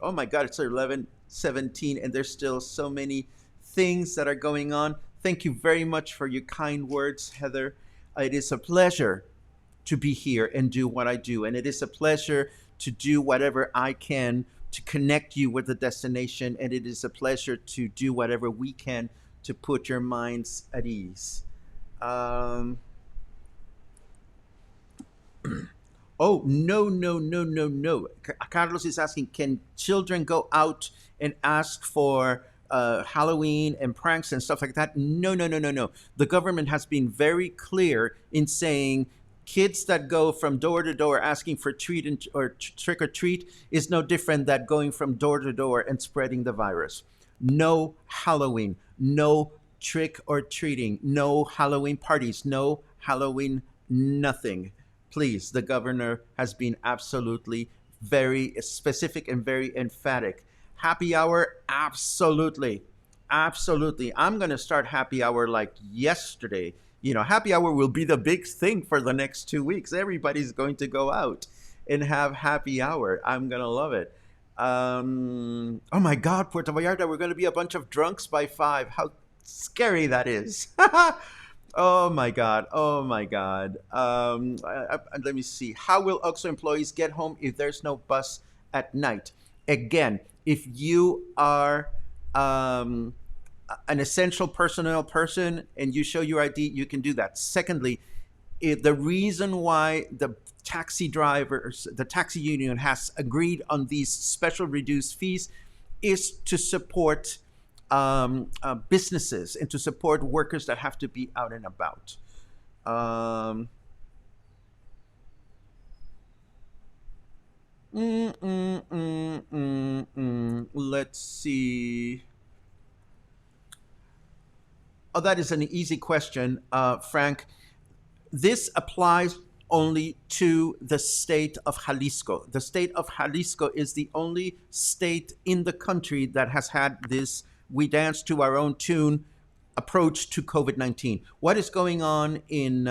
Oh my God, it's 11:17, and there's still so many things that are going on. Thank you very much for your kind words, Heather. It is a pleasure to be here and do what I do, and it is a pleasure to do whatever I can to connect you with the destination, and it is a pleasure to do whatever we can to put your minds at ease. Oh, no, no, no, no, no. Carlos is asking, can children go out and ask for Halloween and pranks and stuff like that? No, no, no, no, no. The government has been very clear in saying kids that go from door to door asking for trick or treat is no different than going from door to door and spreading the virus. No Halloween, no trick or treating, no Halloween parties, no Halloween nothing. Please, the governor has been absolutely very specific and very emphatic. Happy hour, absolutely. Absolutely. I'm going to start happy hour like yesterday. Happy hour will be the big thing for the next 2 weeks. Everybody's going to go out and have happy hour. I'm going to love it. Oh my God, Puerto Vallarta, we're going to be a bunch of drunks by 5. How scary that is. Oh my God. Oh my God. Let me see. How will OXXO employees get home if there's no bus at night? Again, if you are an essential personnel person and you show your ID, you can do that. Secondly, the reason why the taxi drivers, the taxi union has agreed on these special reduced fees is to support businesses and to support workers that have to be out and about. Let's see. Oh, that is an easy question, Frank. This applies only to the state of Jalisco. The state of Jalisco is the only state in the country that has had this "we dance to our own tune" approach to COVID-19. What is going on in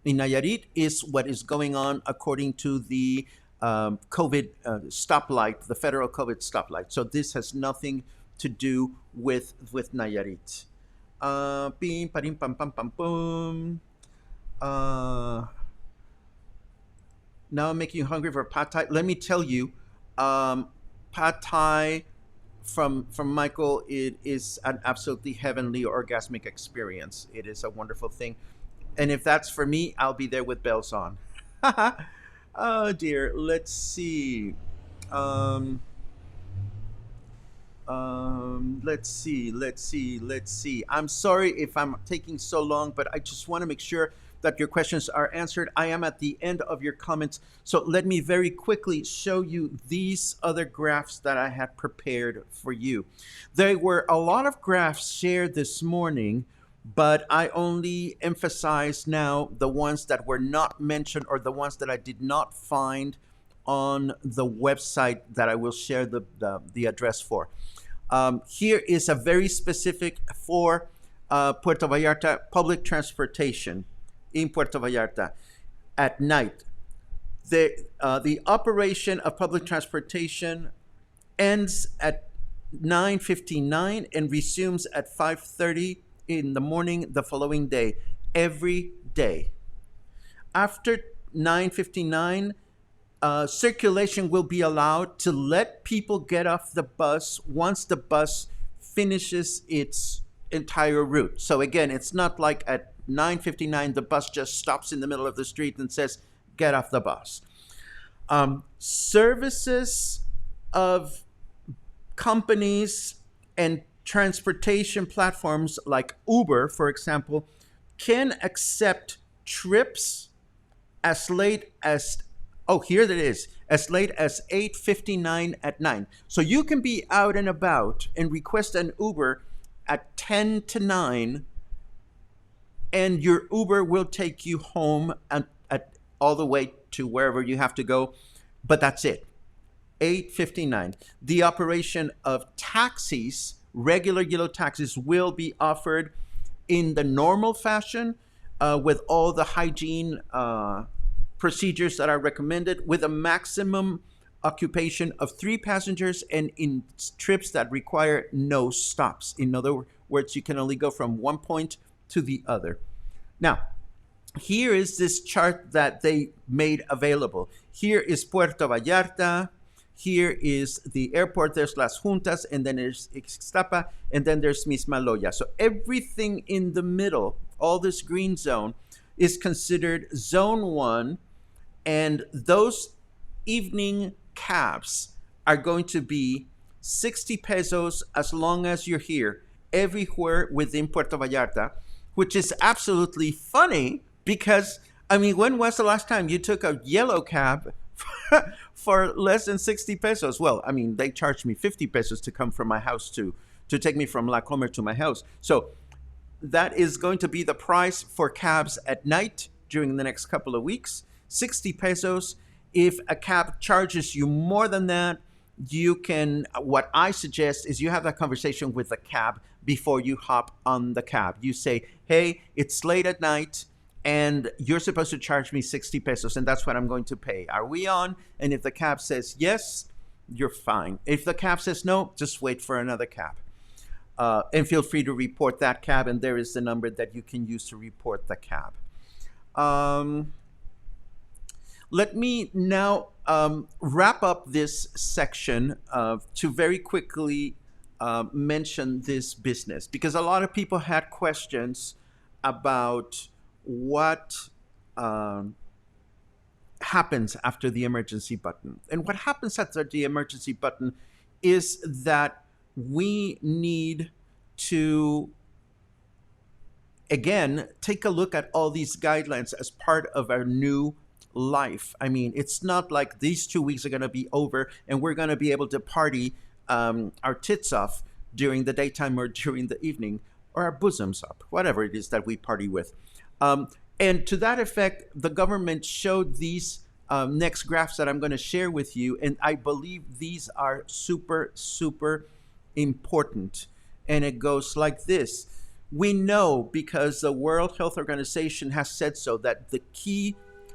Nayarit is what is going on according to the COVID stoplight, the federal COVID stoplight. So this has nothing to do with Nayarit. Pim, parim, pam, pam, pam, boom. Uh, Now I'm making you hungry for pad thai. Let me tell you, pad thai from Michael, it is an absolutely heavenly orgasmic experience. It is a wonderful thing, and if that's for me, I'll be there with bells on. Oh dear. Let's see. Um, let's see. I'm sorry if I'm taking so long, but I just want to make sure that your questions are answered. I am at the end of your comments, so let me very quickly show you these other graphs that I had prepared for you. There were a lot of graphs shared this morning, but I only emphasize now the ones that were not mentioned or the ones that I did not find on the website that I will share the address for. Here is a very specific for Puerto Vallarta public transportation in Puerto Vallarta at night. The operation of public transportation ends at 9:59 and resumes at 5:30 in the morning the following day, every day. After 9:59, circulation will be allowed to let people get off the bus once the bus finishes its entire route. So again, it's not like at 9:59 the bus just stops in the middle of the street and says, "Get off the bus." Services of companies and transportation platforms like Uber, for example, can accept trips as late as, oh, here it is, as late as 8:59 at night. So you can be out and about and request an Uber at 10 to 9, and your Uber will take you home at all the way to wherever you have to go. But that's it. 8:59. The operation of taxis, regular yellow taxis, will be offered in the normal fashion with all the hygiene procedures that are recommended, with a maximum occupation of 3 passengers and in trips that require no stops. In other words, you can only go from one point to the other. Now, here is this chart that they made available. Here is Puerto Vallarta. Here is the airport. There's Las Juntas, and then there's Ixtapa, and then there's Mismaloya. So everything in the middle, all this green zone, is considered zone 1, and those evening cabs are going to be 60 pesos as long as you're here, everywhere within Puerto Vallarta, which is absolutely funny because, I mean, when was the last time you took a yellow cab for less than 60 pesos? Well, I mean, they charged me 50 pesos to come from my house to take me from La Comer to my house. So that is going to be the price for cabs at night during the next couple of weeks. 60 pesos. If a cab charges you more than that, you can, what I suggest is you have that conversation with the cab before you hop on the cab. You say, hey, it's late at night and you're supposed to charge me 60 pesos and that's what I'm going to pay. Are we on? And if the cab says yes, you're fine. If the cab says no, just wait for another cab. And feel free to report that cab, and there is the number that you can use to report the cab. Let me now wrap up this section to very quickly mention this business, because a lot of people had questions about what happens after the emergency button. And what happens after the emergency button is that we need to, again, take a look at all these guidelines as part of our new life. I mean, it's not like these 2 weeks are going to be over and we're going to be able to party our tits off during the daytime or during the evening, or our bosoms up, whatever it is that we party with. Um, and to that effect, the government showed these next graphs that I'm going to share with you. And I believe these are super, super important. And it goes like this. We know, because the World Health Organization has said so, that the key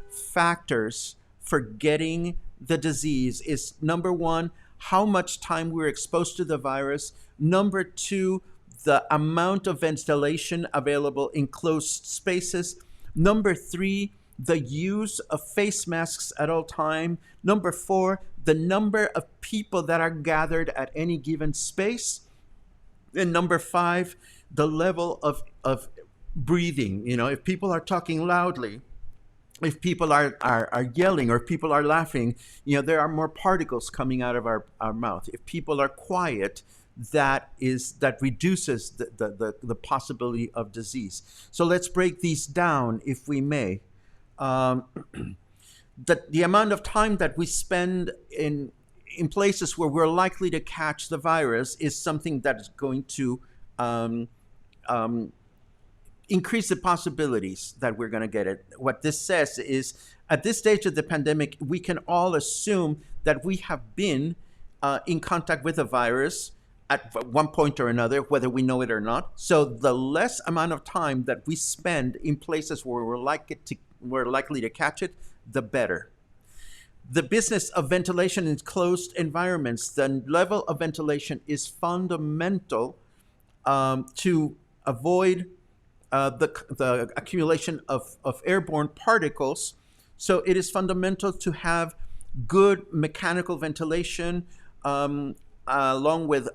factors for getting the disease is, number one, how much time we're exposed to the virus. Number two, the amount of ventilation available in closed spaces. Number three, the use of face masks at all time. Number four, the number of people that are gathered at any given space. And number five, the level of breathing. You know, if people are talking loudly, if people are yelling, or if people are laughing, you know, there are more particles coming out of our mouth. If people are quiet, that reduces the possibility of disease. So let's break these down, if we may. Um, the amount of time that we spend in places where we're likely to catch the virus is something that is going to um, um, increase the possibilities that we're going to get it. What this says is, at this stage of the pandemic, we can all assume that we have been in contact with a virus at one point or another, whether we know it or not. So the less amount of time that we spend in places where we're likely to catch it, the better. The business of ventilation in closed environments, the level of ventilation is fundamental to avoid the accumulation of airborne particles. So it is fundamental to have good mechanical ventilation, along with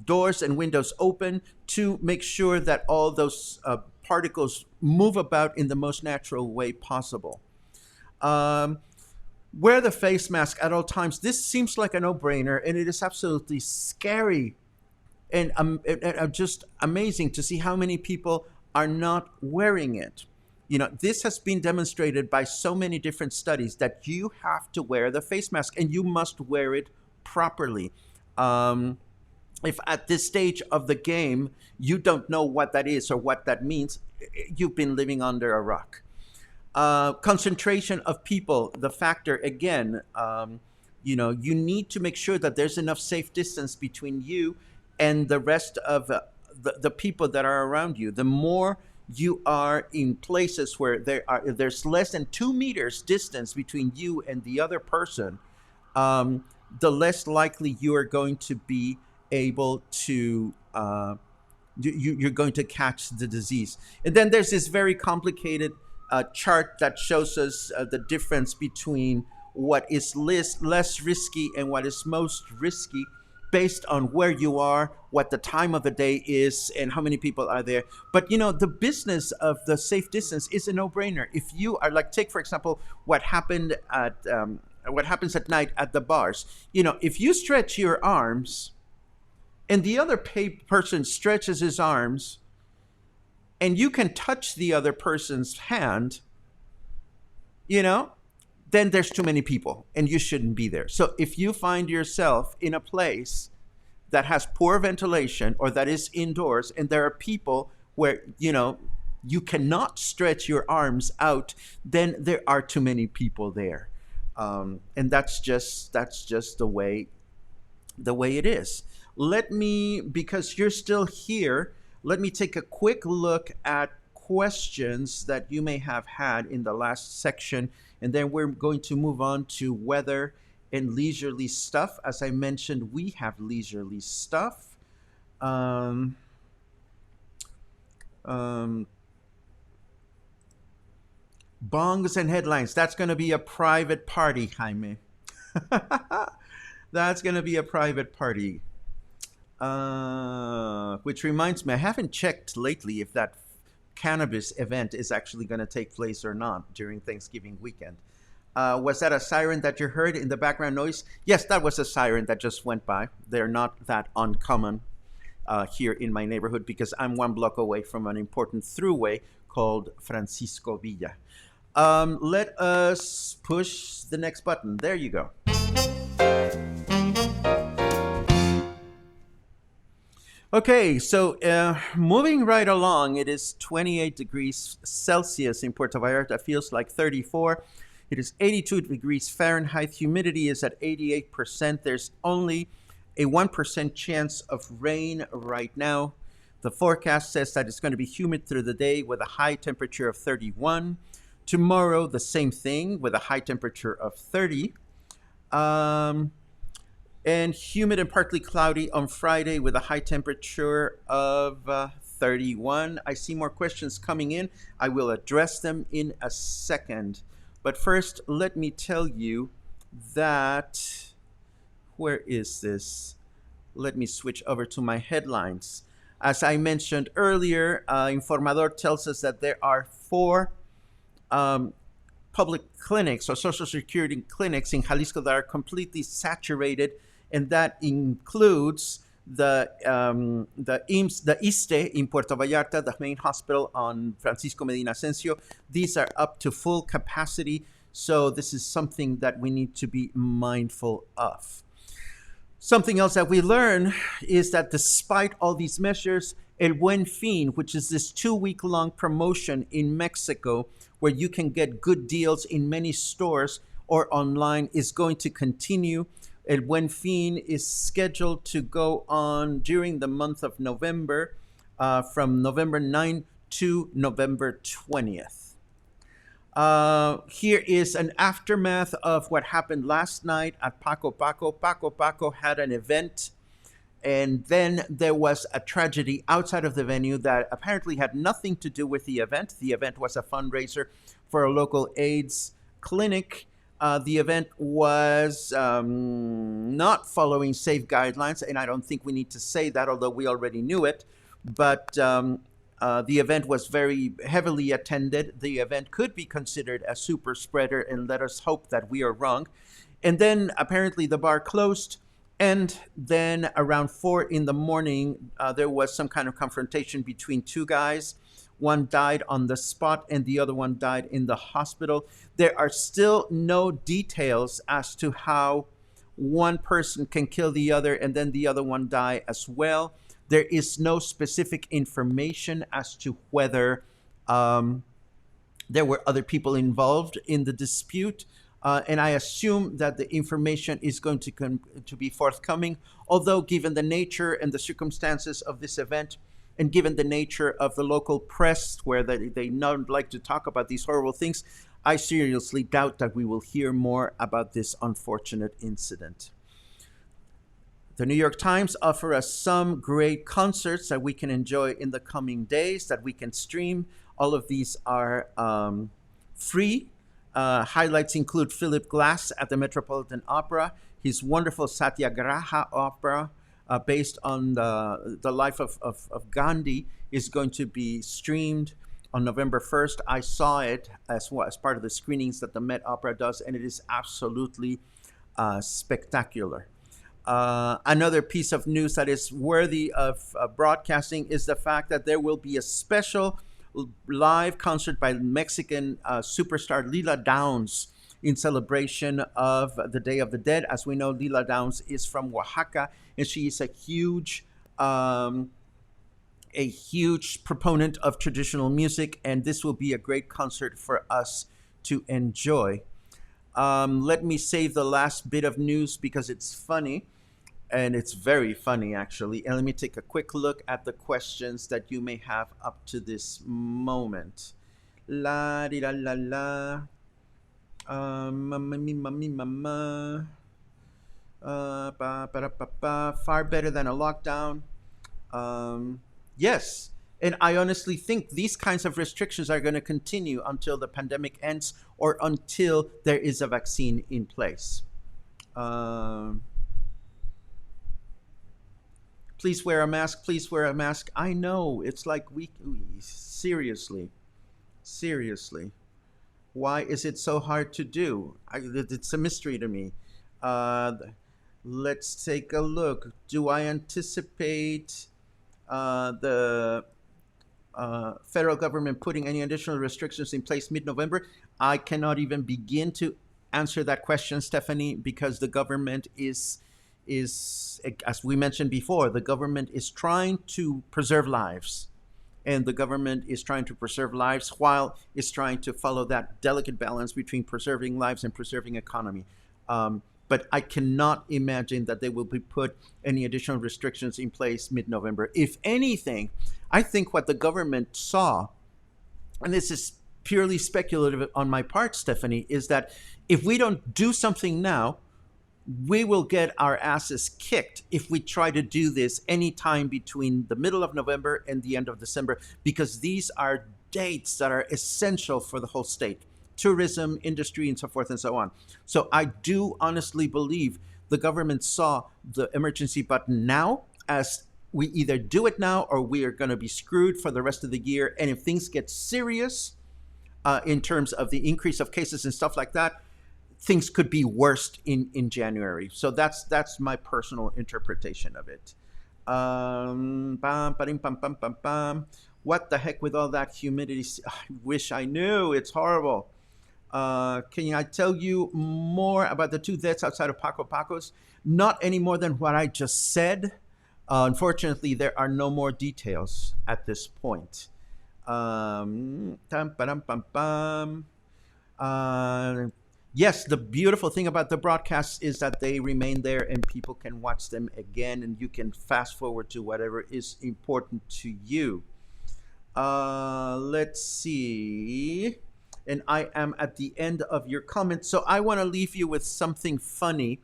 doors and windows open, to make sure that all those particles move about in the most natural way possible. Um, Wear the face mask at all times. This seems like a no-brainer, and it is absolutely scary and just amazing to see how many people are not wearing it. You know, this has been demonstrated by so many different studies that you have to wear the face mask, and you must wear it properly. If at this stage of the game you don't know what that is or what that means, you've been living under a rock. Concentration of people, the factor again, you know, you need to make sure that there's enough safe distance between you and the rest of the people that are around you. The more you are in places where there's less than 2 meters distance between you and the other person, the less likely you are going to be able to you're going to catch the disease. And then there's this very complicated chart that shows us the difference between what is less risky and what is most risky, based on where you are, what the time of the day is, and how many people are there. But you know, the business of the safe distance is a no-brainer. If you are like, take for example what happens at night at the bars. You know, if you stretch your arms, and the other person stretches his arms, and you can touch the other person's hand, you know, then there's too many people and you shouldn't be there. So if you find yourself in a place that has poor ventilation or that is indoors, and there are people where, you know, you cannot stretch your arms out, then there are too many people there. And that's just the way it is. Let me, because you're still here, let me take a quick look at questions that you may have had in the last section, and then we're going to move on to weather and leisurely stuff. As I mentioned, we have leisurely stuff. Bongs and headlines. That's going to be a private party, Jaime. That's going to be a private party. Which reminds me, I haven't checked lately if that cannabis event is actually going to take place or not during Thanksgiving weekend. Was that a siren that you heard in the background noise? Yes, that was a siren that just went by. They're not that uncommon here in my neighborhood, because I'm 1 block away from an important throughway called Francisco Villa. Let us push the next button. There you go. Okay, so moving right along, it is 28 degrees Celsius in Puerto Vallarta. Feels like 34. It is 82 degrees Fahrenheit. Humidity is at 88%. There's only a 1% chance of rain right now. The forecast says that it's going to be humid through the day with a high temperature of 31. Tomorrow, the same thing with a high temperature of 30. Um, and humid and partly cloudy on Friday with a high temperature of 31. I see more questions coming in. I will address them in a second. But first, let me tell you that, where is this? Let me switch over to my headlines. As I mentioned earlier, Informador tells us that there are four um, public clinics or social security clinics in Jalisco that are completely saturated, and that includes the ISTE in Puerto Vallarta, the main hospital on Francisco Medina Asensio. These are up to full capacity, so this is something that we need to be mindful of. Something else that we learn is that despite all these measures, El Buen Fin, which is this 2-week long promotion in Mexico where you can get good deals in many stores or online, is going to continue. El Buen Fin is scheduled to go on during the month of November, from November 9 to November 20th. Here is an aftermath of what happened last night at Paco Paco. Paco Paco had an event, and then there was a tragedy outside of the venue that apparently had nothing to do with the event. The event was a fundraiser for a local AIDS clinic. The event was not following safe guidelines, and I don't think we need to say that, although we already knew it. But the event was very heavily attended. The event could be considered a super spreader, and let us hope that we are wrong. And then apparently the bar closed, and then around 4 in the morning, there was some kind of confrontation between two guys. One died on the spot, and the other one died in the hospital. There are still no details as to how one person can kill the other and then the other one die as well. There is no specific information as to whether there were other people involved in the dispute. And I assume that the information is going to be forthcoming, although given the nature and the circumstances of this event, and given the nature of the local press, where they not like to talk about these horrible things, I seriously doubt that we will hear more about this unfortunate incident. The New York Times offer us some great concerts that we can enjoy in the coming days, that we can stream. All of these are free. Highlights include Philip Glass at the Metropolitan Opera, his wonderful Satyagraha opera, based on the life of Gandhi, is going to be streamed on November 1st. I saw it as part of the screenings that the Met Opera does, and it is absolutely spectacular. Another piece of news that is worthy of broadcasting is the fact that there will be a special live concert by Mexican superstar Lila Downs in celebration of the Day of the Dead. As we know, Lila Downs is from Oaxaca, and she is a huge proponent of traditional music, and this will be a great concert for us to enjoy. Let me save the last bit of news because it's funny, and it's very funny actually. And let me take a quick look at the questions that you may have up to this moment. La di la la la. Mama. Far better than a lockdown. Yes. And I honestly think these kinds of restrictions are going to continue until the pandemic ends or until there is a vaccine in place. Please wear a mask. Please wear a mask. I know. It's like we seriously. Why is it so hard to do? It's a mystery to me. Let's take a look. Do I anticipate the federal government putting any additional restrictions in place mid-November? I cannot even begin to answer that question, Stephanie, because the government is, as we mentioned before, the government is trying to preserve lives, and the government is trying to preserve lives while it's trying to follow that delicate balance between preserving lives and preserving economy. But I cannot imagine that they will be put any additional restrictions in place mid-November. If anything, I think what the government saw, and this is purely speculative on my part, Stephanie, is that if we don't do something now, we will get our asses kicked if we try to do this anytime between the middle of November and the end of December, because these are dates that are essential for the whole state, tourism, industry, and so forth and so on. So I do honestly believe the government saw the emergency button now as we either do it now or we are going to be screwed for the rest of the year. And if things get serious in terms of the increase of cases and stuff like that, things could be worse in January. So that's my personal interpretation of it. What the heck with all that humidity? I wish I knew. It's horrible. Can I tell you more about the two deaths outside of Paco Paco's? Not any more than what I just said. Unfortunately, there are no more details at this point. Yes, the beautiful thing about the broadcasts is that they remain there and people can watch them again, and you can fast forward to whatever is important to you. Let's see. And I am at the end of your comments. So I want to leave you with something funny,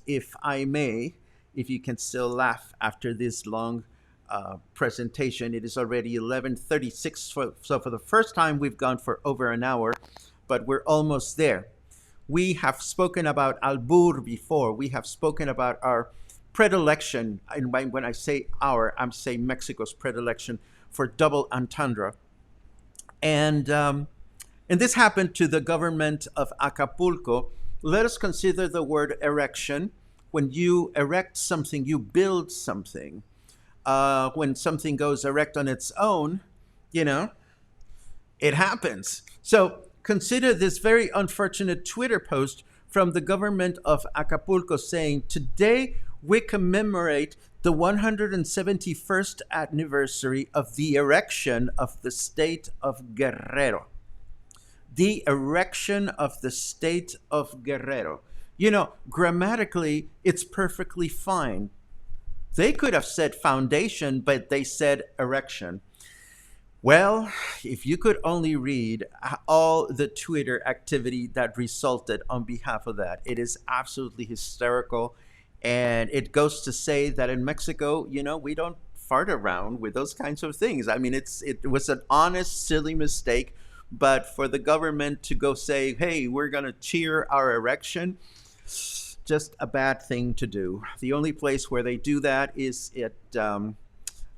if I may, if you can still laugh after this long presentation. It is already 11:36. So for the first time, we've gone for over an hour, but we're almost there. We have spoken about albur before. We have spoken about our predilection, and when I say our, I'm saying Mexico's predilection for double entendre. And this happened to the government of Acapulco. Let us consider the word erection. When you erect something, you build something. When something goes erect on its own, it happens. So consider this very unfortunate Twitter post from the government of Acapulco saying, today we commemorate the 171st anniversary of the erection of the state of Guerrero. The erection of the state of Guerrero. Grammatically, it's perfectly fine. They could have said foundation, but they said erection. Well, if you could only read all the Twitter activity that resulted on behalf of that, it is absolutely hysterical. And it goes to say that in Mexico, we don't fart around with those kinds of things. I mean, it was an honest, silly mistake. But for the government to go say, hey, we're going to cheer our erection, just a bad thing to do. The only place where they do that is at...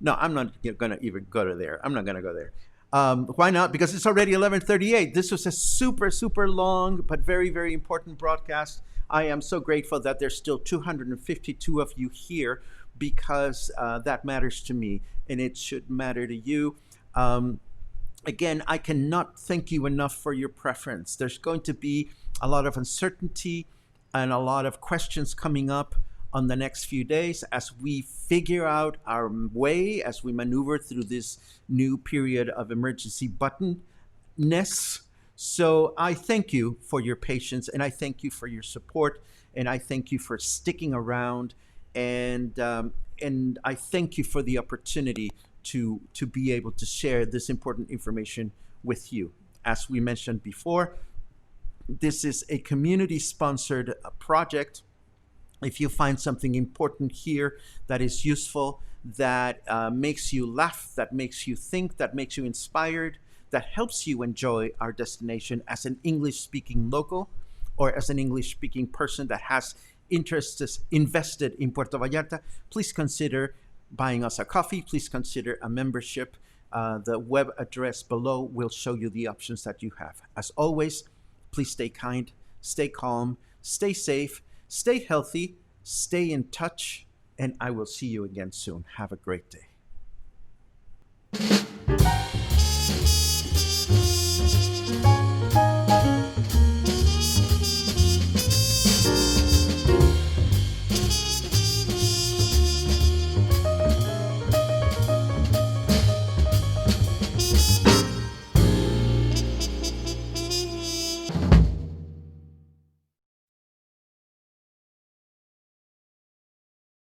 No, I'm not going to even go to there. I'm not going to go there. Why not? Because it's already 11:38. This was a super, super long but very, very important broadcast. I am so grateful that there's still 252 of you here, because that matters to me, and it should matter to you. Again, I cannot thank you enough for your preference. There's going to be a lot of uncertainty and a lot of questions coming up on the next few days as we figure out our way, as we maneuver through this new period of emergency buttonness. So I thank you for your patience, and I thank you for your support, and I thank you for sticking around, and I thank you for the opportunity to be able to share this important information with you. As we mentioned before, this is a community-sponsored project. If you find something important here that is useful, that makes you laugh, that makes you think, that makes you inspired, that helps you enjoy our destination as an English-speaking local or as an English-speaking person that has interests invested in Puerto Vallarta, please consider buying us a coffee. Please consider a membership. The web address below will show you the options that you have. As always, please stay kind, stay calm, stay safe, stay healthy, stay in touch, and I will see you again soon. Have a great day.